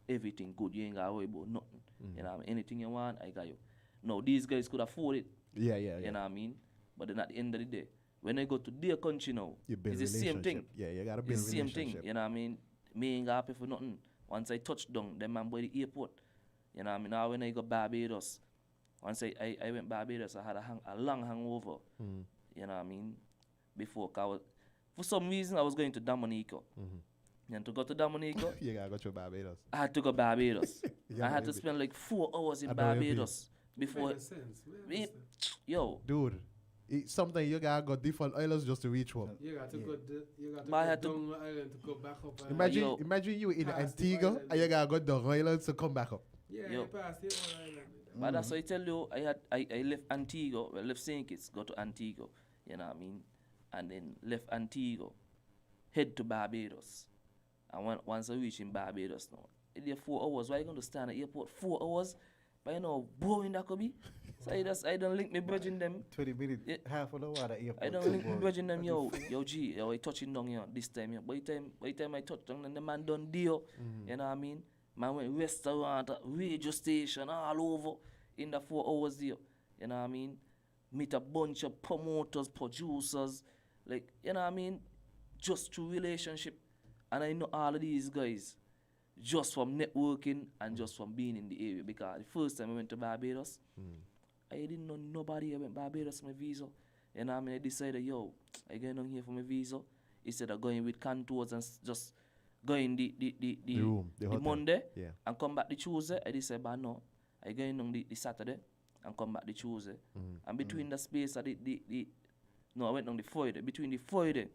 everything good. You ain't got to worry about nothing. You know what I mean? Anything you want, I got you. No, these guys could afford it. You know what I mean? But then at the end of the day, when I go to their country now, it's the same thing. Yeah, you got to build it's the same thing. You know what I mean? Me ain't got to pay for nothing. Once I touch down, them man by the airport. You know what I mean? Now when I go Barbados, once I went Barbados, I had a long hangover. You know what I mean? Before, for some reason, I was going to Dominica. And to go to Dominica, you gotta go to Barbados. I had to go Barbados. I had to spend like 4 hours in Barbados before. Yo, dude, sometimes you gotta go different islands just to reach home. You got to go. You got to But I go had to- down the island to go back up. Imagine you in Pass the Antigua island. and you gotta go down islands to come back up. Yeah, Yo. you passed the whole island. But that's why I tell you, I left Antigua, well, left St Kitts, go to Antigua, you know what I mean? And then left Antigua, head to Barbados. And once I reach in Barbados now, it's there 4 hours. Why you going to stand at the airport 4 hours? But you know, boring that could be. So I don't link me bridging them. 20 minutes, half an hour at the airport. I don't link me bridging them, yo, G, I touching down here this time, yo. By the time I touch down, then the man done deal, you know what I mean? Man went restaurant, radio station, all over in the 4 hours there. You know what I mean? Meet a bunch of promoters, producers, like, you know what I mean? Just through relationship. And I know all of these guys just from networking and just from being in the area. Because the first time I went to Barbados, I didn't know nobody. I went Barbados for my visa. You know what I mean? I decided, yo, I going down here for my visa. Instead of going with contours and just going the Monday and come back the Tuesday, I decided, but no, I going on the Saturday and come back the Tuesday. And between the space of I went on the Friday. Between the Friday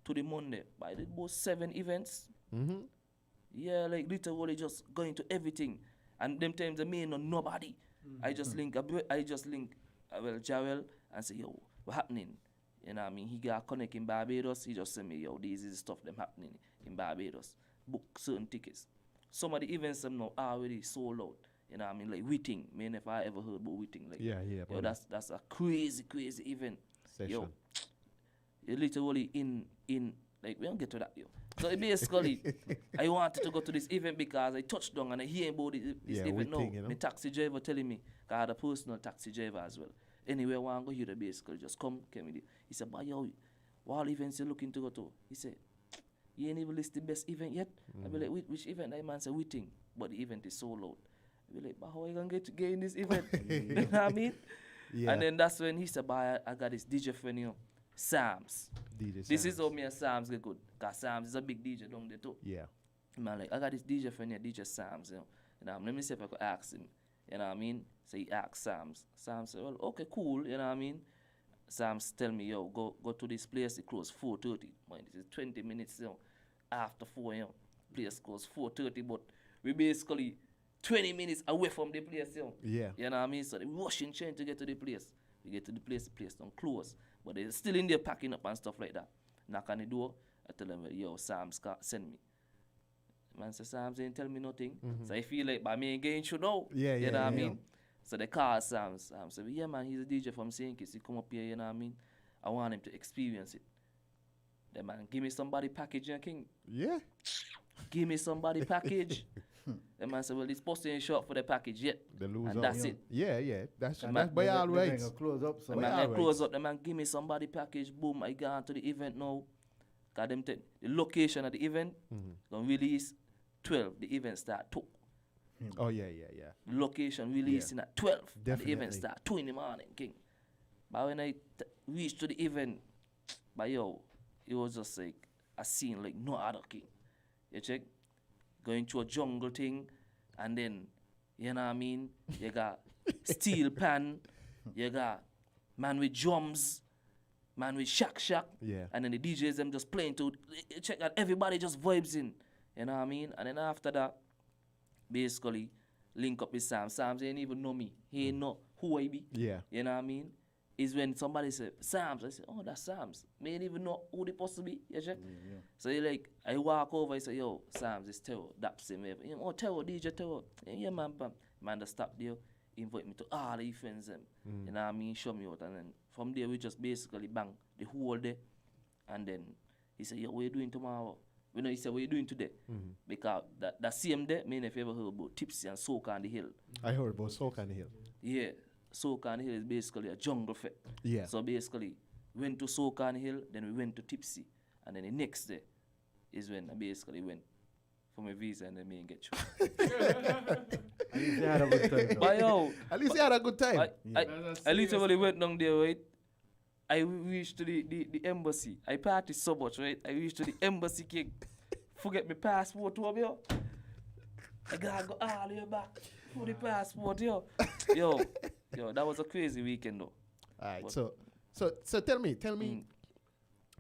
to the Monday, but I did about 7 events. Yeah, like literally just going to everything. And them times I may know nobody. I just link well Jarrell and say, yo, what happening? You know what I mean? He got connect in Barbados. He just send me, yo, this is the stuff them happening in Barbados. Book certain tickets. Some of the events them now are already sold out. You know what I mean? Like Whiting. Man, if I ever heard about Whiting. Like, Yeah. yo, that's a crazy event. Session. Yo, you're literally in like, we don't get to that, yo. So basically, I wanted to go to this event because I touched down and I hear about this event now. You know? My taxi driver telling me, 'cause I had a personal taxi driver as well. Anyway, I want to go here, basically, just come with it. He said, but yo, what events you looking to go to? He said, you ain't even list the best event yet? I be like, which event? That man said, Whiting, but the event is sold out. I be like, but how are you going to get in this event? You know what I mean? Yeah. And then that's when he said, but I got this DJ friend, you know, Sams. This is how me and Sams get good. Because Sams is a big DJ down there too. Yeah. Man, like, I got this DJ friend here, DJ Sams, you know. Let me see if I could ask him. You know what I mean? So he asked Sams. Sams said, well, okay, cool, you know what I mean? Sams tell me, yo, go to this place, it close 4:30. Man, this is 20 minutes, you know, after 4, you know. Place close 4:30, but we basically 20 minutes away from the place, you know. Yeah. You know what I mean? So they rushing train to get to the place. We get to the place don't close. But they're still in there packing up and stuff like that. Knock on the door, I tell them, yo, Sam's send me. Man says, Sam's ain't tell me nothing. So I feel like, but me ain't getting through now. You know what I mean? So they call Sam. Sam said, yeah, man, he's a DJ from St Kitts. He come up here, you know what I mean? I want him to experience it. The man, give me somebody package, you know, King. Yeah. Give me somebody package. The man said, well, this post ain't short for the package yet. And that's it. Yeah. That's man, by all rights. Close up. So the man close up. The man give me somebody package. Boom, I gone to the event now. Got them the location of the event. Gonna release 12. The event start 2. Oh, yeah. The location releasing at 12. Definitely. And the event start 2 in the morning, King. But when I reached to the event, but yo, it was just like a scene like no other, King. You check? Going to a jungle thing, and then, you know what I mean? You got steel pan, you got man with drums, man with shack, Yeah. and then the DJs them just playing to check that everybody just vibes in, you know what I mean? And then after that, basically, link up with Sam. Sam ain't even know me. He ain't know who I be. Yeah. You know what I mean? Is when somebody say Sam's, I say, oh, that's Sam's. Me ain't even know who they possibly be. You check? Yeah. So he like, I walk over, I say, yo, Sam's is Terro. That's him. Oh, Terro, DJ Terro. Yeah, man, bam. Man, just stop there, invite me to all the friends them. You know what I mean? Show me out. And then from there, we just basically bang the whole day. And then he said, yo, what you doing tomorrow? You know, he said, what you doing today? Because that same day, me if you ever heard about Tipsy and Soca on the Hill. I heard about Soca on the Hill. Yeah. Soca on the Hill is basically a jungle fete. Yeah. So basically, we went to Soca on the Hill, then we went to Tipsy. And then the next day is when I basically went for my visa and then me and get through. At least you had a good time. But yo, At least you had a good time. I literally went down there, right? I reached to the embassy. I partied so much, right? I reached to the embassy, King. Forget my passport over here. I gotta go all the way back for the passport, yo. Yo, that was a crazy weekend, though. All right, so tell me.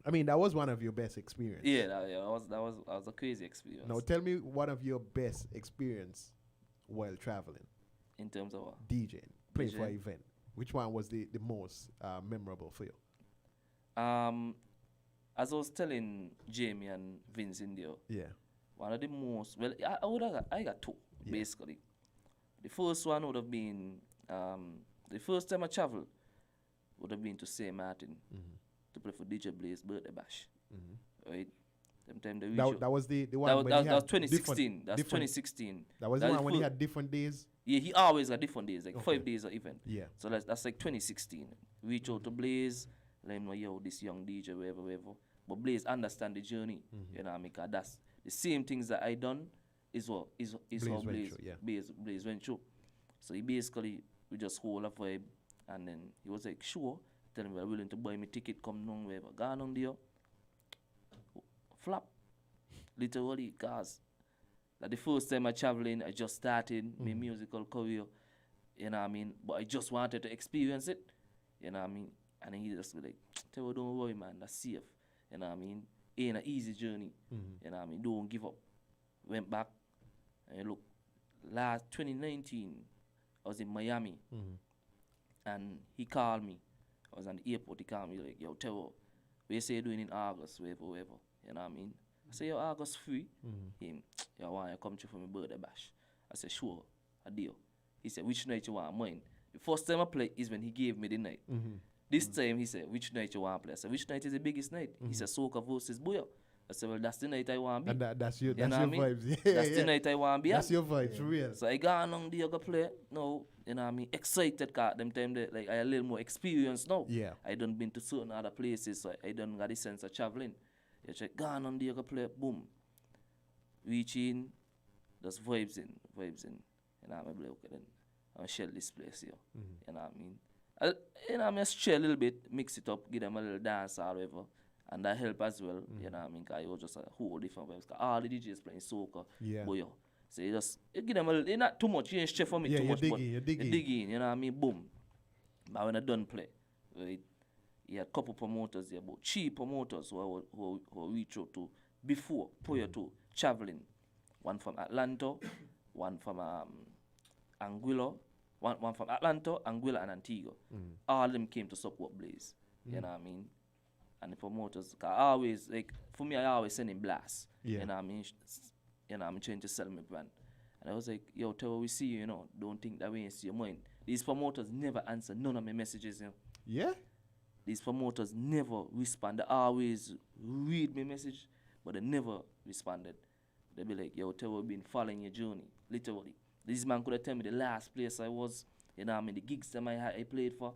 I mean, that was one of your best experiences. Yeah, that was a crazy experience. Now, tell me one of your best experience while traveling. In terms of what? DJing, playing for DJing. an event. Which one was the most memorable for you? As I was telling Jamie and Vince in there, Yeah. one of the most, well, I got 2, basically. The first one would have been, the first time I traveled would have been to St. Martin to play for DJ Blaze birthday bash. Right? Them time That was the one that when was he had 2016. That's different- 2016. That was the one when he had different days. Yeah, he always got different days, like Okay. 5 days of event. Yeah. So that's like 2016. Reach out to Blaze, let him know, yo, this young DJ, whatever. But Blaze understand the journey, you know what I mean? 'Cause that's the same things that I done is how Blaze Blaze went through, yeah. Blaze went through. So he basically, we just hold a vibe, and then he was like, sure, tell him we're willing to buy me ticket, come down, wherever. Gone on there, flop, literally, cause like the first time I traveling, I just started my musical career, you know what I mean? But I just wanted to experience it, you know what I mean? And then he just be like, Terro, don't worry, man, that's safe, you know what I mean? Ain't an easy journey, you know what I mean? Don't give up. went back, and look, last 2019, I was in Miami, and he called me. I was on the airport, he called me like, yo, Terro, what you say you're doing in August, whatever. You know what I mean? I say, yo, August free. Him, yo, why you come through for my birthday bash? I said, sure, a deal. He said, which night you want mine? The first time I played is when he gave me the night. This time he said, which night you want to play? I said, which night is the biggest night? He said, Soca versus Booyah. I said, well, that's the night I want to be. And that's your know what I mean? vibes. That's the night I want to be. That's your vibes, real. So I got along there, go play. No, you know what I mean? Excited, cause them time that, like, I a little more experience now. Yeah. I done been to certain other places, so I done got the sense of traveling. You check, gone on there, go play, boom. Reach in, just vibes in. You know what I mean? Okay, then I'm gonna shell this place here. You know what I mean? You know, I'm just chill a little bit, mix it up, give them a little dance or whatever. And that help as well, you know what I mean? Because it was just a whole different vibes. Cause all the DJs playing soca, boy. So you give them a little, it's not too much, you ain't straight for me too much, but you dig in, you know what I mean? Boom. But when I done play, right, you had a couple promoters there, about 3 promoters who reach out to before, prior to traveling. One from Atlanta, one from Anguilla, one from Atlanta, Anguilla, and Antigua. All of them came to support Blaze, you know what I mean? And the promoters, cause I always, like, for me, I always send him blast. You know what I mean? You know, I'm trying to sell my brand. And I was like, yo, Terro, we see you, you know, don't think that we ain't see your mind. These promoters never answer none of my messages, you know. Yeah? These promoters never respond. They always read my message, but they never responded. They be like, yo, Terro, been following your journey, literally. This man could have told me the last place I was, you know what I mean, the gigs that I played for.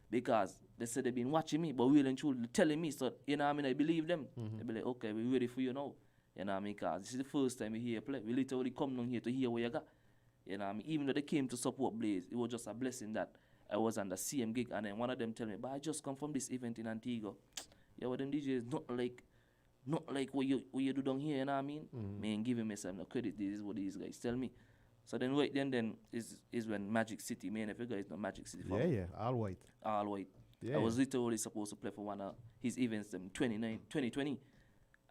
Because they said they've been watching me, but really and truly telling me, so, you know what I mean, I believe them. They be like, okay, we're ready for you now. You know what I mean, because this is the first time we hear you play. We literally come down here to hear what you got. You know what I mean, even though they came to support Blaze, it was just a blessing that I was on the CM gig, and then one of them tell me, but I just come from this event in Antigua. Yeah, well, them DJs not like what you do down here, you know what I mean? Me ain't giving myself no credit, this is what these guys tell me. So then right then is when Magic City, man, if you guys know Magic City. Yeah, all white. All white. Yeah. I was literally supposed to play for one of his events in 2020.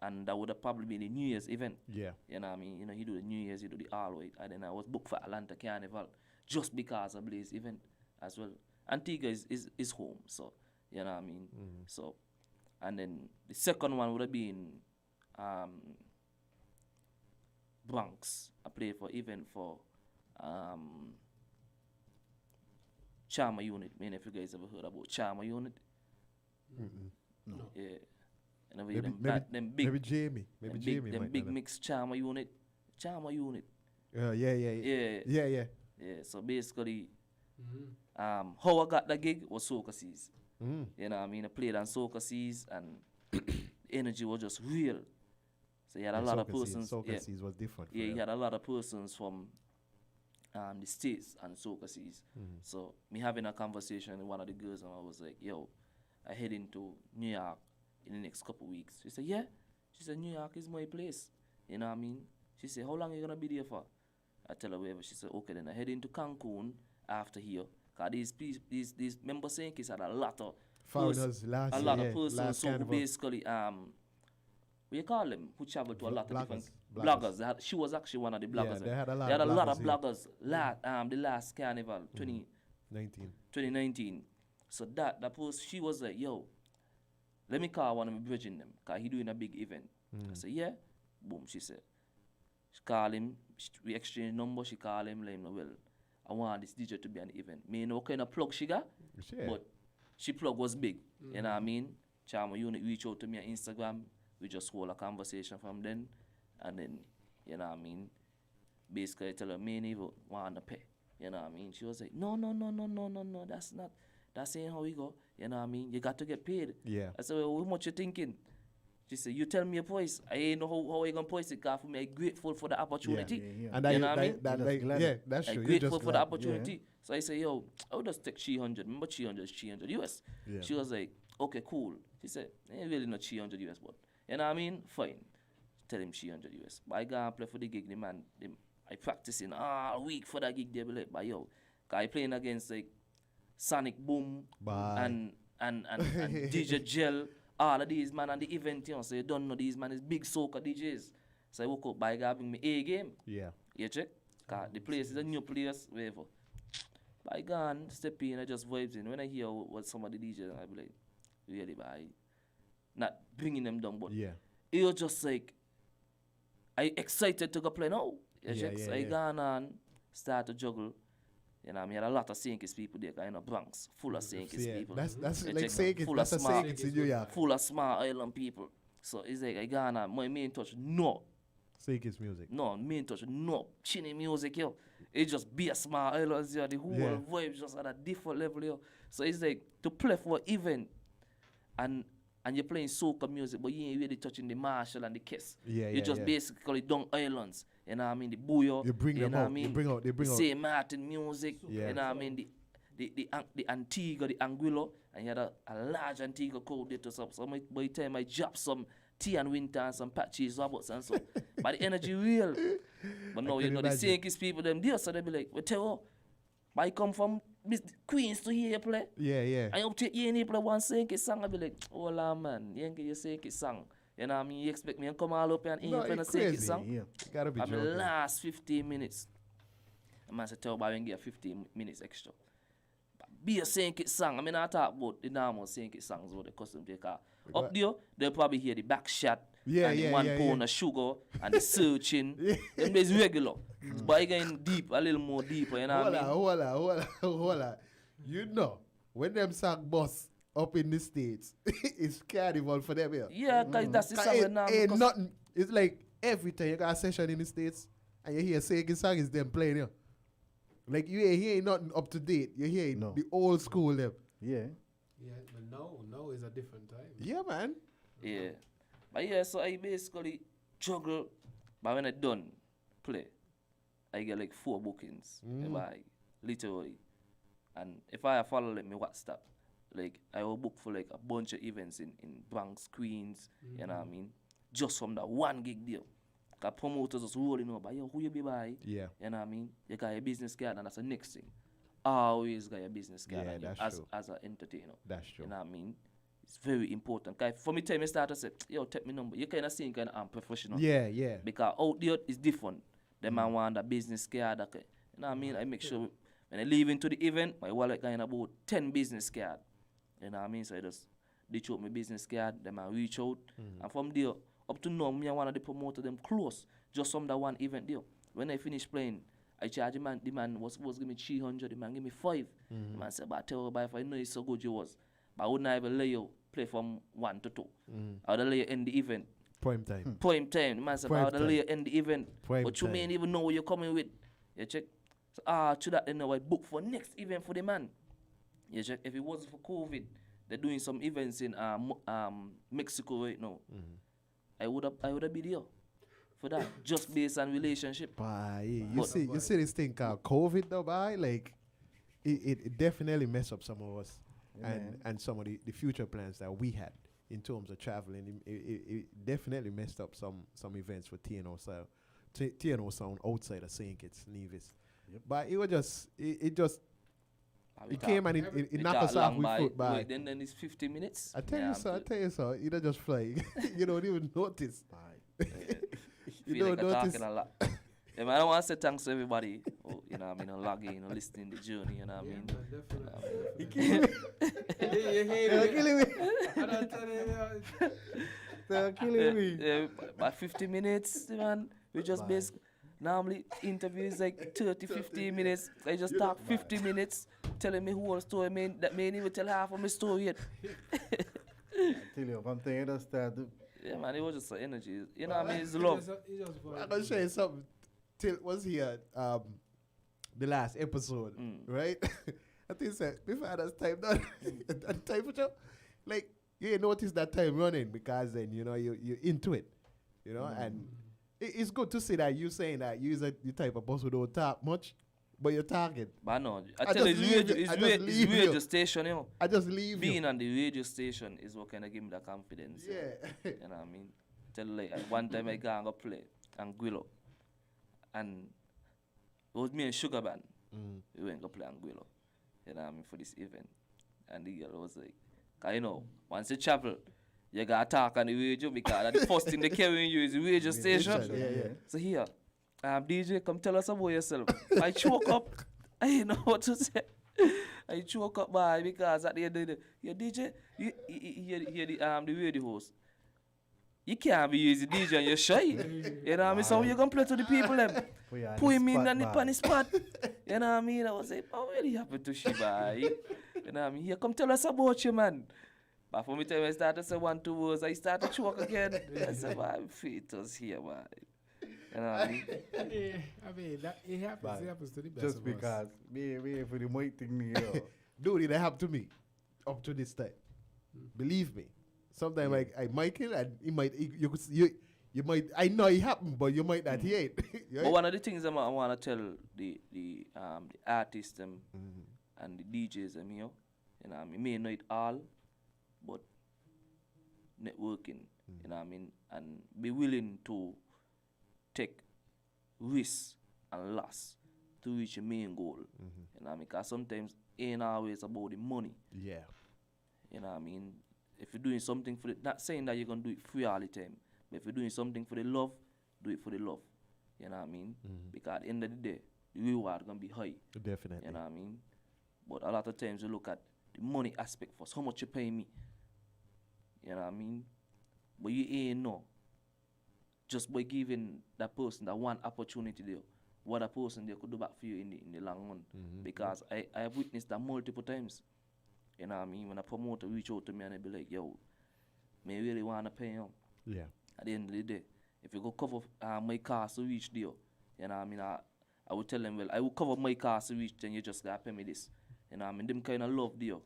And that would have probably been the New Year's event. Yeah. You know what I mean? You know, he do the New Year's, he do the all white. And then I was booked for Atlanta Carnival just because of Blaze event as well. Antigua is home, so, you know what I mean? So, and then the second one would have been Bronx. I played for event for Charma Unit. Man, if you guys ever heard about Charma Unit. No. Yeah. And maybe Jamie. Them big mix Charma Unit. Yeah. Yeah, so basically, how I got the gig was Soca Seas. You know what I mean? I played on Soca Seas, and the energy was just real. So you had a lot of persons. Soca Seas was different. Yeah, you had a lot of persons from the States and Soca Seas. So me having a conversation with one of the girls, and I was like, yo, I head into New York in the next couple weeks. She said, yeah. She said, New York is my place. You know what I mean? She said, how long are you going to be there for? I tell her whatever. She said, okay, then I head into Cancun after here. Because these member St Kitts had a lot of foreigners a lot of persons who basically, what you call them, who travel to a lot of different bloggers. She was actually one of the bloggers. Yeah, they had a lot of bloggers the last carnival, 2019. So that post, she was like, yo, let me call one of my bridging them, because he doing a big event. I said, yeah. Boom, she said. She call him, we exchange number, she call him, let him know, well, I want this DJ to be an event. Me know what kind of plug she got, but she plug was big. You know what I mean? Charma Unit reach out to me on Instagram. We just hold a conversation from then. And then, you know what I mean? Basically, I tell her, me never want to pay. You know what I mean? She was like, no, that's ain't how we go. You know what I mean? You got to get paid. Yeah. I said, well, how much you thinking? She said, you tell me a price. I ain't know how you going to price it, because for me, I'm grateful for the opportunity. Yeah. And you know what I mean? That's true. I'm grateful for the opportunity. Yeah. So I say, yo, I would just take 300. Remember 300 is 300 US. Yeah. She was like, okay, cool. She said, ain't really not 300 US, but, you know what I mean? Fine. Tell him 300 US. But I go and play for the gig, the man, I practicing all week for that gig. They be like, but yo, because I playing against like Sonic Boom and DJ Gel, all of these man on the event, you know, so you don't know these man is big soca DJs. So I woke up by having me A game. Yeah. You check? Cause the place is a new place, whatever. By gone, step in, I just vibes in. When I hear what some of the DJs, I be like, really, by not bringing them down, but Yeah. it was just like, I excited to go play now. You check? So I gone on, start to juggle. You know, I mean, had a lot of St Kitts people there, kind of Bronx, full of St Kitts people. That's You like check? St Kitts. Full That's of a small, St Kitts in New York. full of small island people. So it's like, I gone on, my main touch, no. St Kitts music. No, main touch, no. Chinny music, yo. It just be a small islands, yo. The whole vibe just at a different level, yo. So it's like, to play for an event, and you're playing soca music, but you ain't really touching the Marshall and the Kiss. You just basically down islands. You know what I mean? The Bouillon. You bring them out. You bring out. They bring out. St. Martin music. You know what I mean? The Antigua, the Anguilla. And you had a large Antigua crowd there to some. So by the time I drop some tea and winter and some patches, robots and so. But the energy real. But now you know the St. Kitts people, them there, so they be like, well, Terro, I come from Queens to hear you play. Yeah. I hope to hear you play one St. Kitts song. I be like, oh, la, man, you ain't get your St. Kitts song. You know what I mean? You expect me to come all up here and hear you play a St. Kitts song? Yeah. You gotta be joking. The last 15 minutes. The man said, Terro, I can get 15 minutes extra. But be a St. Kitts song. I mean, I talk about the normal St. Kitts songs or the custom take car. Up there, they'll probably hear the back shot and the 1 pound of sugar and the searching. Them is regular. But you getting deep, a little more deeper, you know what I mean? Hold on. You know, when them song bust up in the States, it's carnival for them here. Yeah, because that's the song now. Ain't nothing. It's like every time you got a session in the States and you hear singing song, is them playing here. Like you ain't hearing nothing up to date. You hear the old school them. Yeah. Yeah, but now is a different time. Yeah, man. Yeah. But yeah, so I basically juggle. But when I done play, I get like 4 bookings. By literally. And if I follow like me WhatsApp, like I will book for like a bunch of events in Bronx, Queens, you know what I mean? Just from that one gig deal. Cause promoters just rolling over, yo, who you be by? Yeah. You know what I mean? You got your business card and that's the next thing. Always got your business card as an entertainer. That's true. You know what I mean? It's very important. Cause for me time I start to say, yo, take me number. You kinda seeing kinda unprofessional. Yeah. Because out there is different. The man want a business card. Okay. You know what I mean? I make sure when I leave into the event, my wallet got about 10 business card. You know what I mean? So I just ditch out my business card, then I reach out. And from there, up to now, me and one of the promoters, them close. Just from that one event there. When I finish playing, I charge the man was supposed to give me 300, the man give me 5. The man said, but tell if I know it's so good you was. But I wouldn't ever let you play from 1 to 2. I would let you end the event. Prime time. The man said, I would let you end the event. But you may even know what you're coming with. You check? So, to that, then I book for next event for the man. You check? If it wasn't for COVID, they're doing some events in Mexico right now. I would have been there for that, just based on relationship. You see this thing called COVID though, like it definitely messed up some of us and some of the future plans that we had in terms of traveling. It definitely messed up some events for TNO Sound. TNO Sound outside of St Kitts and Nevis. Yep. But it was just it came and it knocked us off with foot by. Then it's 50 minutes. I tell you so. You don't just fly. You don't even notice. You don't notice. Talking a lot. I don't want to say thanks to everybody. You know what I mean? Logging, listening to the journey. You know what I mean? You're killing me. They're killing me. By 50 minutes, man. We just basically. Normally, interview is like 30, 15 minutes. I just talk 50 minutes, telling me whole story. That may even tell half of my story yet. I tell you, one thing I just started. Yeah, man, it was just the energy. You know what I mean? It's love. I'm going to show you something. Till was here the last episode, right? I think it's before that time done. That time for sure. Like, you ain't notice that time running because then, you know, you're into it, you know, and it's good to see that you saying that you're the type of boss who don't talk much, but you're talking. But no, I tell you, it's radio station, you know. I just leave Being on the radio station is what kind of give me the confidence. Yeah. You know what I mean? Tell you, like, one time I go play Anguilla, and it was me and Sugar Band. We went to play Anguilla, you know what I mean, for this event. And the girl was like, cause you know, once you travel, you gotta talk on the radio because the first thing they carry you is the radio station. Yeah. So here, DJ, come tell us about yourself. I choke up. I didn't know what to say. I choke up, boy, because at the end of the day, yeah, DJ, you hear the radio host. You can't be using DJ and you're shy. You know what I mean? So you gonna play to the people them. Put me in the spot. You know what I mean? I was like, oh, really happened to Shiba? You know what I mean? Here, come tell us about you, man. But for me, time I started to say 1, 2 words, I started to choke again. I said, my feet was here, man. You know what I mean? Yeah, I mean, that, it happens to the best Just of because us. me for the mic thing, me, Dude, it happened to me up to this time. Believe me. Sometimes like I Michael and he might you might I know it happened, but you might not hear it. Right? But one of the things I want to tell the artists them and the DJs them, you know what I mean, may know it all, but networking, you know what I mean, and be willing to take risks and loss to reach your main goal. You know what I mean? Because sometimes ain't always about the money. Yeah. You know what I mean? If you're doing something for the, not saying that you're going to do it free all the time, but if you're doing something for the love, do it for the love. You know what I mean? Because at the end of the day, the reward going to be high. Definitely. You know what I mean? But a lot of times you look at the money aspect first. How much you pay me? You know what I mean? But you ain't know. Just by giving that person that one opportunity there, what a person they could do back for you in the long run. Because I have witnessed that multiple times. You know what I mean? When a promoter reach out to me and they be like, yo, me really want to pay him. Yeah. At the end of the day, if you go cover my cost to reach there, you know what I mean? I would tell them, well, I will cover my cost to reach, then you just gotta pay me this. You know what I mean? Them kind of love there.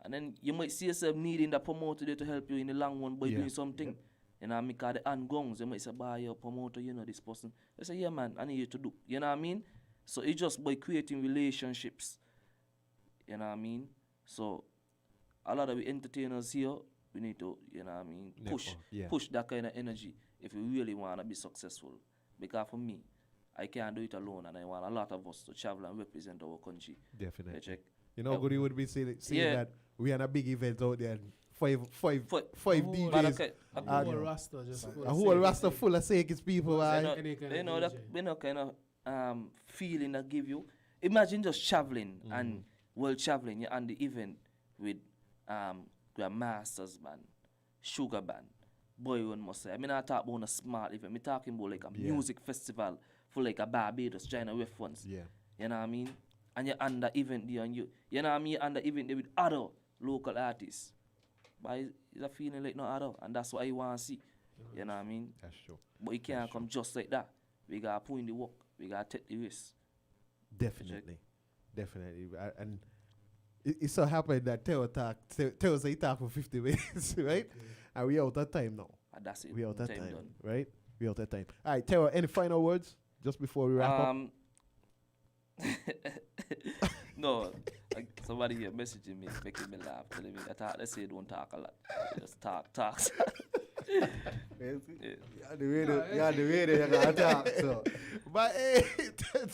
And then you might see yourself needing that promoter there to help you in the long run by doing something. You know what I mean? Because the hand gongs, you might say, bah, your promoter, you know this person. I say, yeah, man, I need you to do. You know what I mean? So it's just by creating relationships. You know what I mean? So a lot of the entertainers here, we need to, you know what I mean, push that kind of energy if we really want to be successful. Because for me, I can't do it alone, and I want a lot of us to travel and represent our country. Definitely. You know, good you would be saying that we had a big event out there, and five DJs. A whole roster just a whole roster full of St Kitts people. You know that kind of feeling that give you. Imagine just traveling and traveling, you're on the event with Grandmasters band, Sugar band, Boy One Must Say. I mean, I talk about a smart event. I'm talking about like a music festival for like a Barbados, China reference. Yeah. You know what I mean? And you're on the event there, and you know what I mean? You're on the event there with other local artists. But it's a feeling like no other, and that's what I want to see. You know what I mean? That's true. But you can't come just like that. We got to put in the work. We got to take the risk. Definitely. And it so happened that Terro say he talk for 50 minutes, right? And we out of time now. And that's it. We out of time, done. right? We out of time. All right, Terro, any final words just before we wrap up? No, like somebody here messaging me, making me laugh, telling me that they say don't talk a lot. Just talk. Yeah, the way they gonna talk, so. But hey,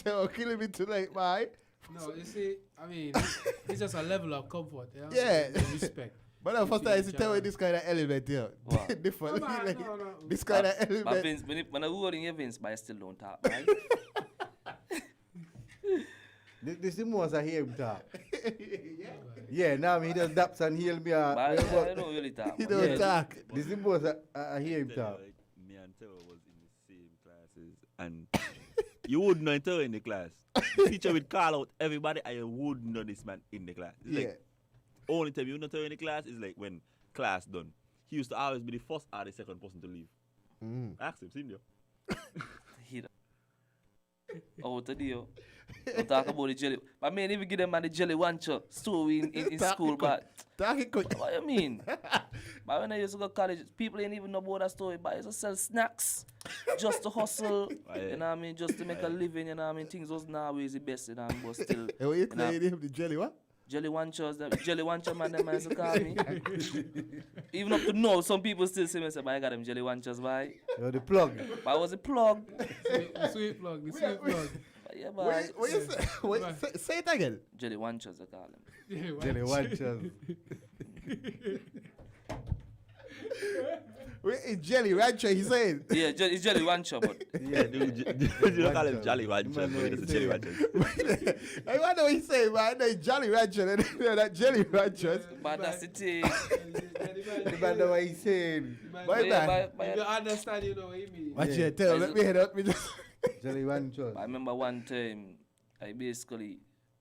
Terro killing me tonight, man. No, you see, I mean, it's just a level of comfort. Yeah. And respect. But the first time I see Terro this kind of element here. Different. No. This kind of element. But Vince, when I go in your Vince, but I still don't talk, right? This is the most I hear him talk. Yeah, now he does daps and he'll be But I don't really talk. He don't talk. This is the most I hear him talk. Like, me and Terro was in the same classes, and you wouldn't know Terro in the class. The teacher would call out everybody, and you wouldn't know this man in the class. It's like, only time you know Terro in the class is like when class done. He used to always be the first or the second person to leave. Ask him, seen you. Oh, today, don't talk about the jelly. But I mean, even give them man the jelly wancho story in school, but what you mean? But when I used to go to college, people ain't even know about that story, but I used to sell snacks just to hustle, you know what I mean, just to make a living, you know what I mean, things wasn't always the best, you know, but still. Hey, what you calling him, the jelly what? Jelly wanchos, jelly wancho man, them man used to call me. Even up to now, some people still say, but I got them jelly wanchos, boy. You're the plug. But I was a plug. The sweet plug. Yeah, boy. What you say? Say it again. Jelly wanchos, they call them. Jelly wanchos. It's Jelly Rancher, he said. Yeah, it's Jelly Rancher, but Yeah, dude, you don't call him Jolly Rancher, but it's Jelly Rancher. I wonder what he saying, man. I know it's Jolly Rancher and that Jelly Rancher. but that's the thing. The man know what he's saying. Bye, man. If you understand, you know what he means. Watch it, tell. Let me head up. Jelly Rancher. I remember one time, I basically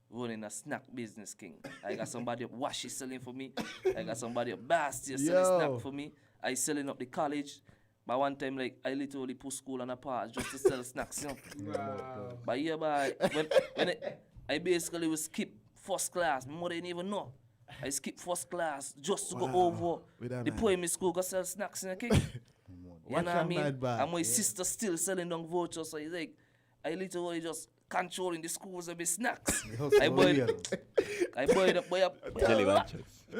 running a snack business, king. I got somebody up Washi selling for me. I got somebody up Basti selling snack for me. I selling up the college. But one time, like, I literally put school on a pause just to sell snacks, you know. Wow. But yeah, when I basically would skip first class. My mother didn't even know. I skipped first class just to go over the primary school, go sell snacks in the king. You know what I mean? And my sister still selling down vouchers, so it's like, I literally just controlling the schools and the snacks. I buy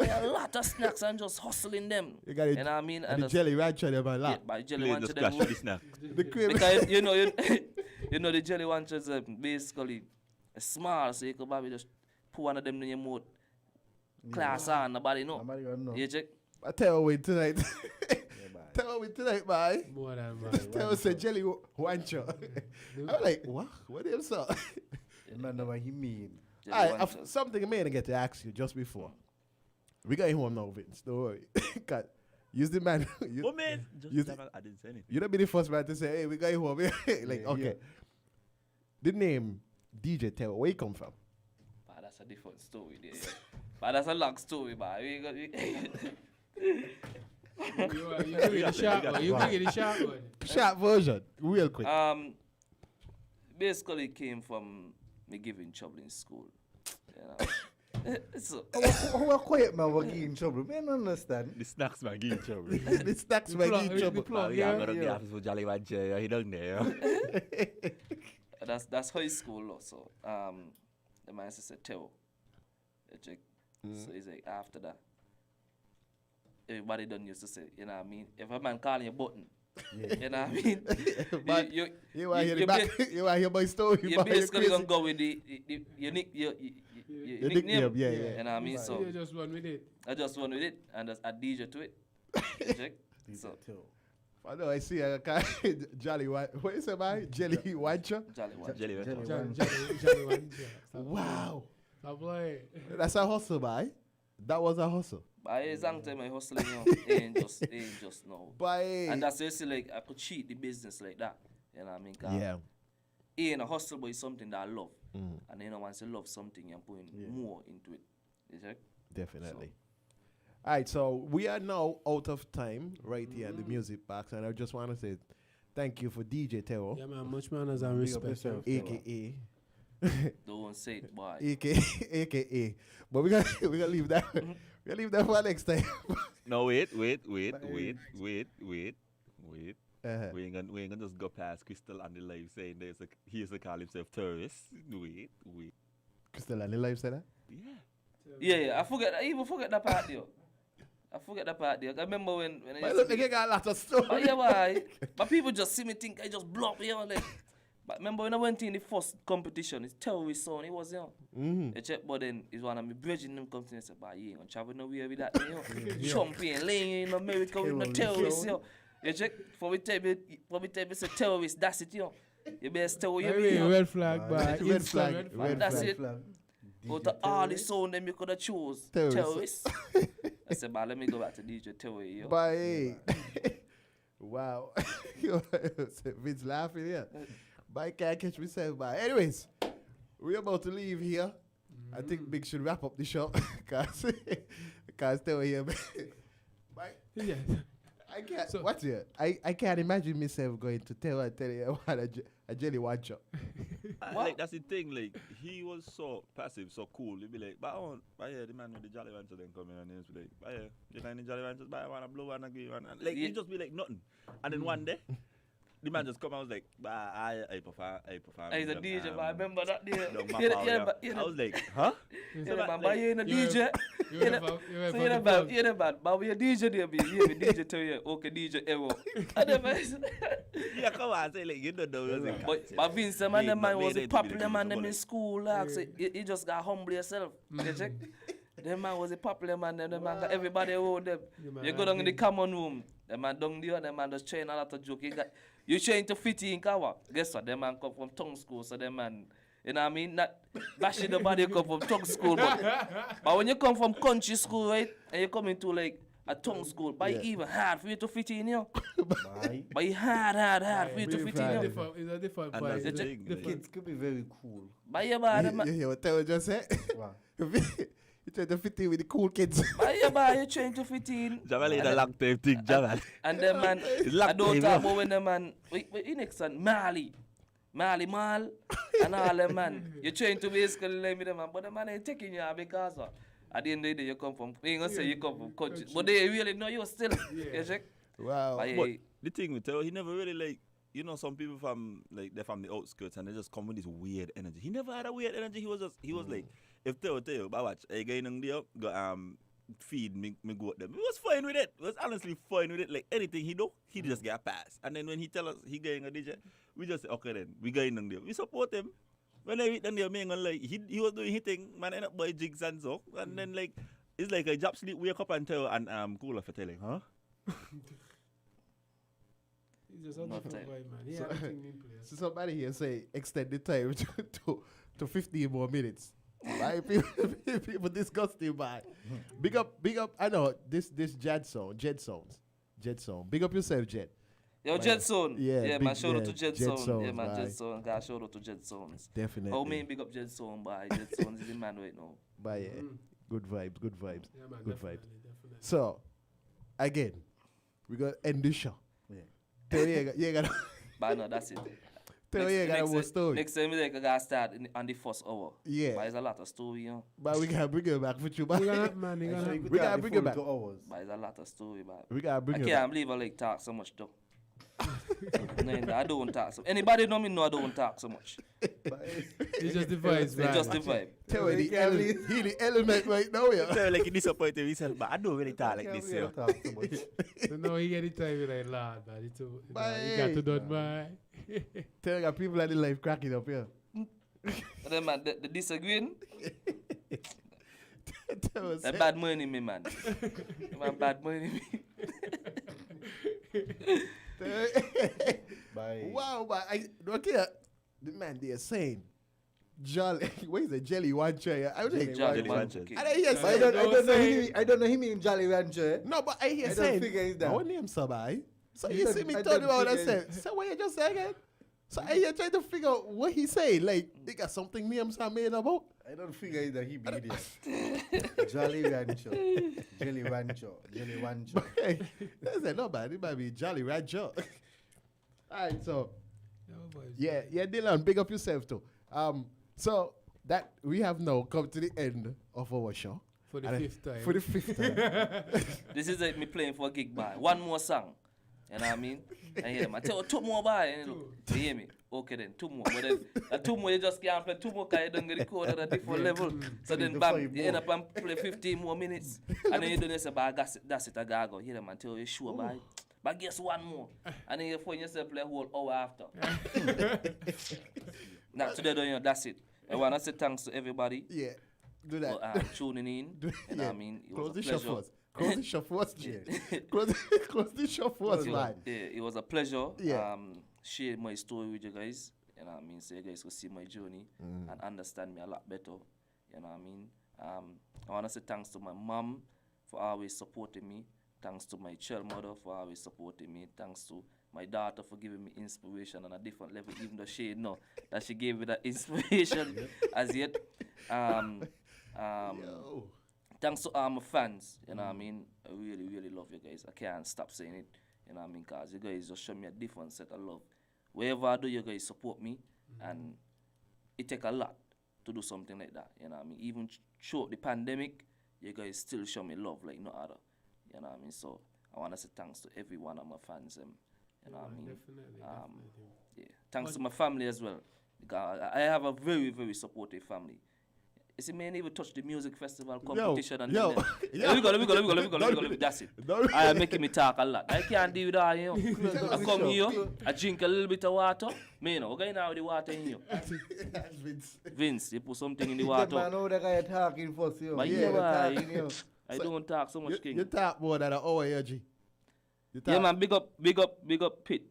a lot of snacks and just hustling them. You got it. You know what I mean? And the Jelly Rancher them a lot. Yeah, but Jelly Rancher them. The cream. Because you know the Jelly Ranchers basically small, so you could probably just put one of them in your mouth. Class on, nobody know. Nobody gonna know. You check? I tell you what tonight. Tell me tonight, bye. More than man. Tell us a Jelly Rancher. I'm like, what? What did you say? The man know what he mean. Alright, something I may get to ask you just before. We got home now, Vince. Don't worry. Use the man. What man? Just I didn't say anything. You don't be the first man to say, hey, we got home. Like, okay. The name DJ Terro, where you come from? But that's a different story there. But that's a long story, but we got You bring it the sharp one. You bring it the sharp one. Sharp version, real quick. Basically came from me giving trouble in school. You know? So, How quiet man will get in trouble? I don't understand. The snacks man get in trouble. The snacks man get in trouble. Yeah, I'm going to the office for Jolly Rancher. He down there. that's high school also. The man said Terro. So he's like, after that, everybody done used to say, you know what I mean? If a man calling your button, you know what I mean? But you want to hear my story? You basically gonna go with your nickname. Yeah. You know what I mean? So You just run with it. I just run with it and just add DJ to it. You check? So I know I see a guy, Jolly What is it, man? Jelly Rancher? Jelly Jelly Wow. Stop playing. That's a hustle, man. That was a hustle. By a long time I hustling, you know, ain't just no. And that's just like I could cheat the business like that. You know what I mean? Yeah. Ain't a hustle, but it's something that I love. And you know, once you love something, you're putting more into it. You check? Definitely. All right, so we are now out of time right here in the music box, and I just want to say thank you for DJ Terro. Yeah, man, much manners and respect. AKA. Don't say it, boy. AKA. But we're gonna leave that. We're gonna leave that for next time. No, wait. We ain't gonna just go past Crystal on the live saying he used to call himself terrorist. Wait. Crystal on the live say that? Yeah. I even forget that part there. I remember when I look like you got a lot of stories. But yeah, why? But people just see me think I just block me on like. But remember when I went in the first competition, it's terrorist song, it was, you know. But then it's one of my brethren them come to me and say, but you ain't gonna travel nowhere with that, you know. Champion laying in America with no terrorists, you know. You check, for me tell me say terrorist, that's it, you know. You best tell what you mean, you know. Red flag, boy. Red flag. That's it. Out of all the sound them you could have chose, terrorists. I said, but let me go back to DJ Terro, yo. Bye. Wow. Vince laughing here. But I can't catch myself by. Anyways, we're about to leave here. I think Big should wrap up the show. Because Terro here. Bye. Yeah. I can't. So, what's it? I can't imagine myself going to Terro and tell you I want a Jelly Rancher. Like that's the thing. Like he was so passive, so cool. He'd be like, "But the man with the Jolly Rancher then come in and he'd be like, the man in the Jolly Rancher, I want a blue one and green one." Like he'd just be like nothing. And then one day, the man just come. I was like, I prefer. He's a DJ, but I remember that day. I was like, huh? But you ain't a DJ. You ain't bad. But we a DJ there, be DJ tell you, okay, DJ Evo. Yeah, come on, say like you don't know. But Vince, man, the man was a popular man in school. Like, so he just got humble yourself. You check? Them man was a popular man. Them man got everybody owed them. man You go down in the again. common room. Them man down there. Them man just trying a lot of joke. You trying to fit in, kawa. Guess what? Them man come from tongue school, so them man. You know what I mean? Not bashing the body come from tongue school, but when you come from country school, right, and you come into like a tongue school, but it's even hard for you to fit in, you know? But it's hard for you to fit in, you know? It's a different And vibe. that's the thing, The like, kids could be very cool. But yeah, man, them You man. hear what Terro just said? Wow. You try to fit in with the cool kids. But yeah, man, you trying to fit in. Jamal is a long time thing, Jamal. And them man, Lock I don't time, talk yeah. about when them man, wait, next one, Mali Mal, and all them man. You're trying to basically let me them man, but the man ain't taking you because at the end of the day you come from, you ain't gonna say you come from country, but they really know you still. You check? Wow. But But yeah, the thing with Terro, he never really like, you know, some people from like they're from the outskirts and they just come with this weird energy. He never had a weird energy. He was like, if Terro, but watch, I go in there, go feed me go them. He was fine with it. He was honestly fine with it. Like anything he do, he just get a pass. And then when he tell us he going a DJ, we just say, okay then, we go in there. We support him. When I read them there, man, like he was doing his thing, man, end up buy jigs and so. And then like it's like a job sleep, wake up and tell and cooler for telling, huh? It's just a Not different time. vibe, man. He had a thing in place. So somebody here say extend the time to 15 more minutes. Why people disgusting by? Big up. I know this Jed Sound. Big up yourself, Jed. yo, Jet Zone. Yeah, man, big- shout out yeah, to Jet Jet Zone. Yeah, Sounds, man, bye. Jet Zone. Guys, shout out to Jet Zones. Definitely. Oh, man, big up Jet Zone, bye. Jet Zones is the man right now. But yeah, good vibes. Yeah, man, Good definitely. So, again, we got to end the show. Yeah. Tell you got But no, that's it. more story. Next time, we gotta start on the first hour. Yeah. But it's a lot of story, you know. But we gotta bring it back for you, man. We gotta, man, we gotta. We gotta bring it back. 2 hours. But it's a lot of story, but We gotta I bring it can't back. believe I like talk so much, though. No, I don't talk so. Anybody know me? No, I don't talk so much. It's just the vibes, It's man. just the vibe. Tell you he the element right now, yeah. Terro like he disappointed himself, but I don't really talk like this, yo. So now he get the time with that lad, man. It's too, you Bye. got to done, man. Tell you people at the life cracking up, yeah. And then, man, the disagreeing, Tell us, that bad money me, man. That man bad money me. Bye. Wow, but I don't care. The man they're saying Jolly, what is it? Jelly one chair. I don't think Jolly Jelly one one chair. cookie. I hear But I saying. don't know him in Jolly Rancher. No, but I hear I don't saying. figure it's that. I want name somebody. So I you don't- see me I talking don't about that. figure Say, so what you just say again? So I hear trying to figure out what he say. Like they got something names are made about. I don't figure that he be there. Jolly Rancher. Jelly Rancher. Jelly Rancher. Hey, that's it. Not bad. It might be Jolly Rancher. All right, so. Yeah, Dylan, big up yourself too. So that we have now come to the end of our show. For the And fifth time. For the fifth time. This is like me playing for a gig bar. One more song. You know what I mean? And hear them. I tell you, 2 more by. And you look, you hear me? Okay then, 2 more. But then, 2 more you just can't play 2 more because you don't get the code at a different level. So then, bam, you end up and play 15 more minutes. And then you don't say, but that's it, I gotta go. Hear them and tell you, sure, bye. But guess 1 more. And then you find yourself play a whole hour after. Now, today, don't you know, that's it. I want to say thanks to everybody. Yeah, do that. For tuning in. You know what I mean? It Close was a the show pleasure. first. Close the show first, Jay. Close the show first, man. It was a pleasure. Yeah. Share my story with you guys. You know what I mean? So you guys could see my journey and understand me a lot better. You know what I mean? I want to say thanks to my mom for always supporting me. Thanks to my child mother for always supporting me. Thanks to my daughter for giving me inspiration on a different level, even though she know that she gave me that inspiration as yet. Thanks to all my fans, you know what I mean? I really, really love you guys. I can't stop saying it, you know what I mean? Because you guys just show me a different set of love. Wherever I do, you guys support me, and it take a lot to do something like that, you know what I mean? Even through the pandemic, you guys still show me love like no other, you know what I mean? So I want to say thanks to every one of my fans, you know what I mean? Definitely. Yeah. Thanks to my family as well, because I have a very, very supportive family. You see, me ain't even touch the music festival competition and yo, then. yo. Let me go. That's it. I am making me talk a lot. I can't deal with that, you know. I come here, I drink a little bit of water. Me, you know, okay now with the water in here. Vince, you put something in the water. I know that guy talking for you. But yeah, I don't talk so much, King. You talk more than an hour, G. Yeah, man, big up Pit.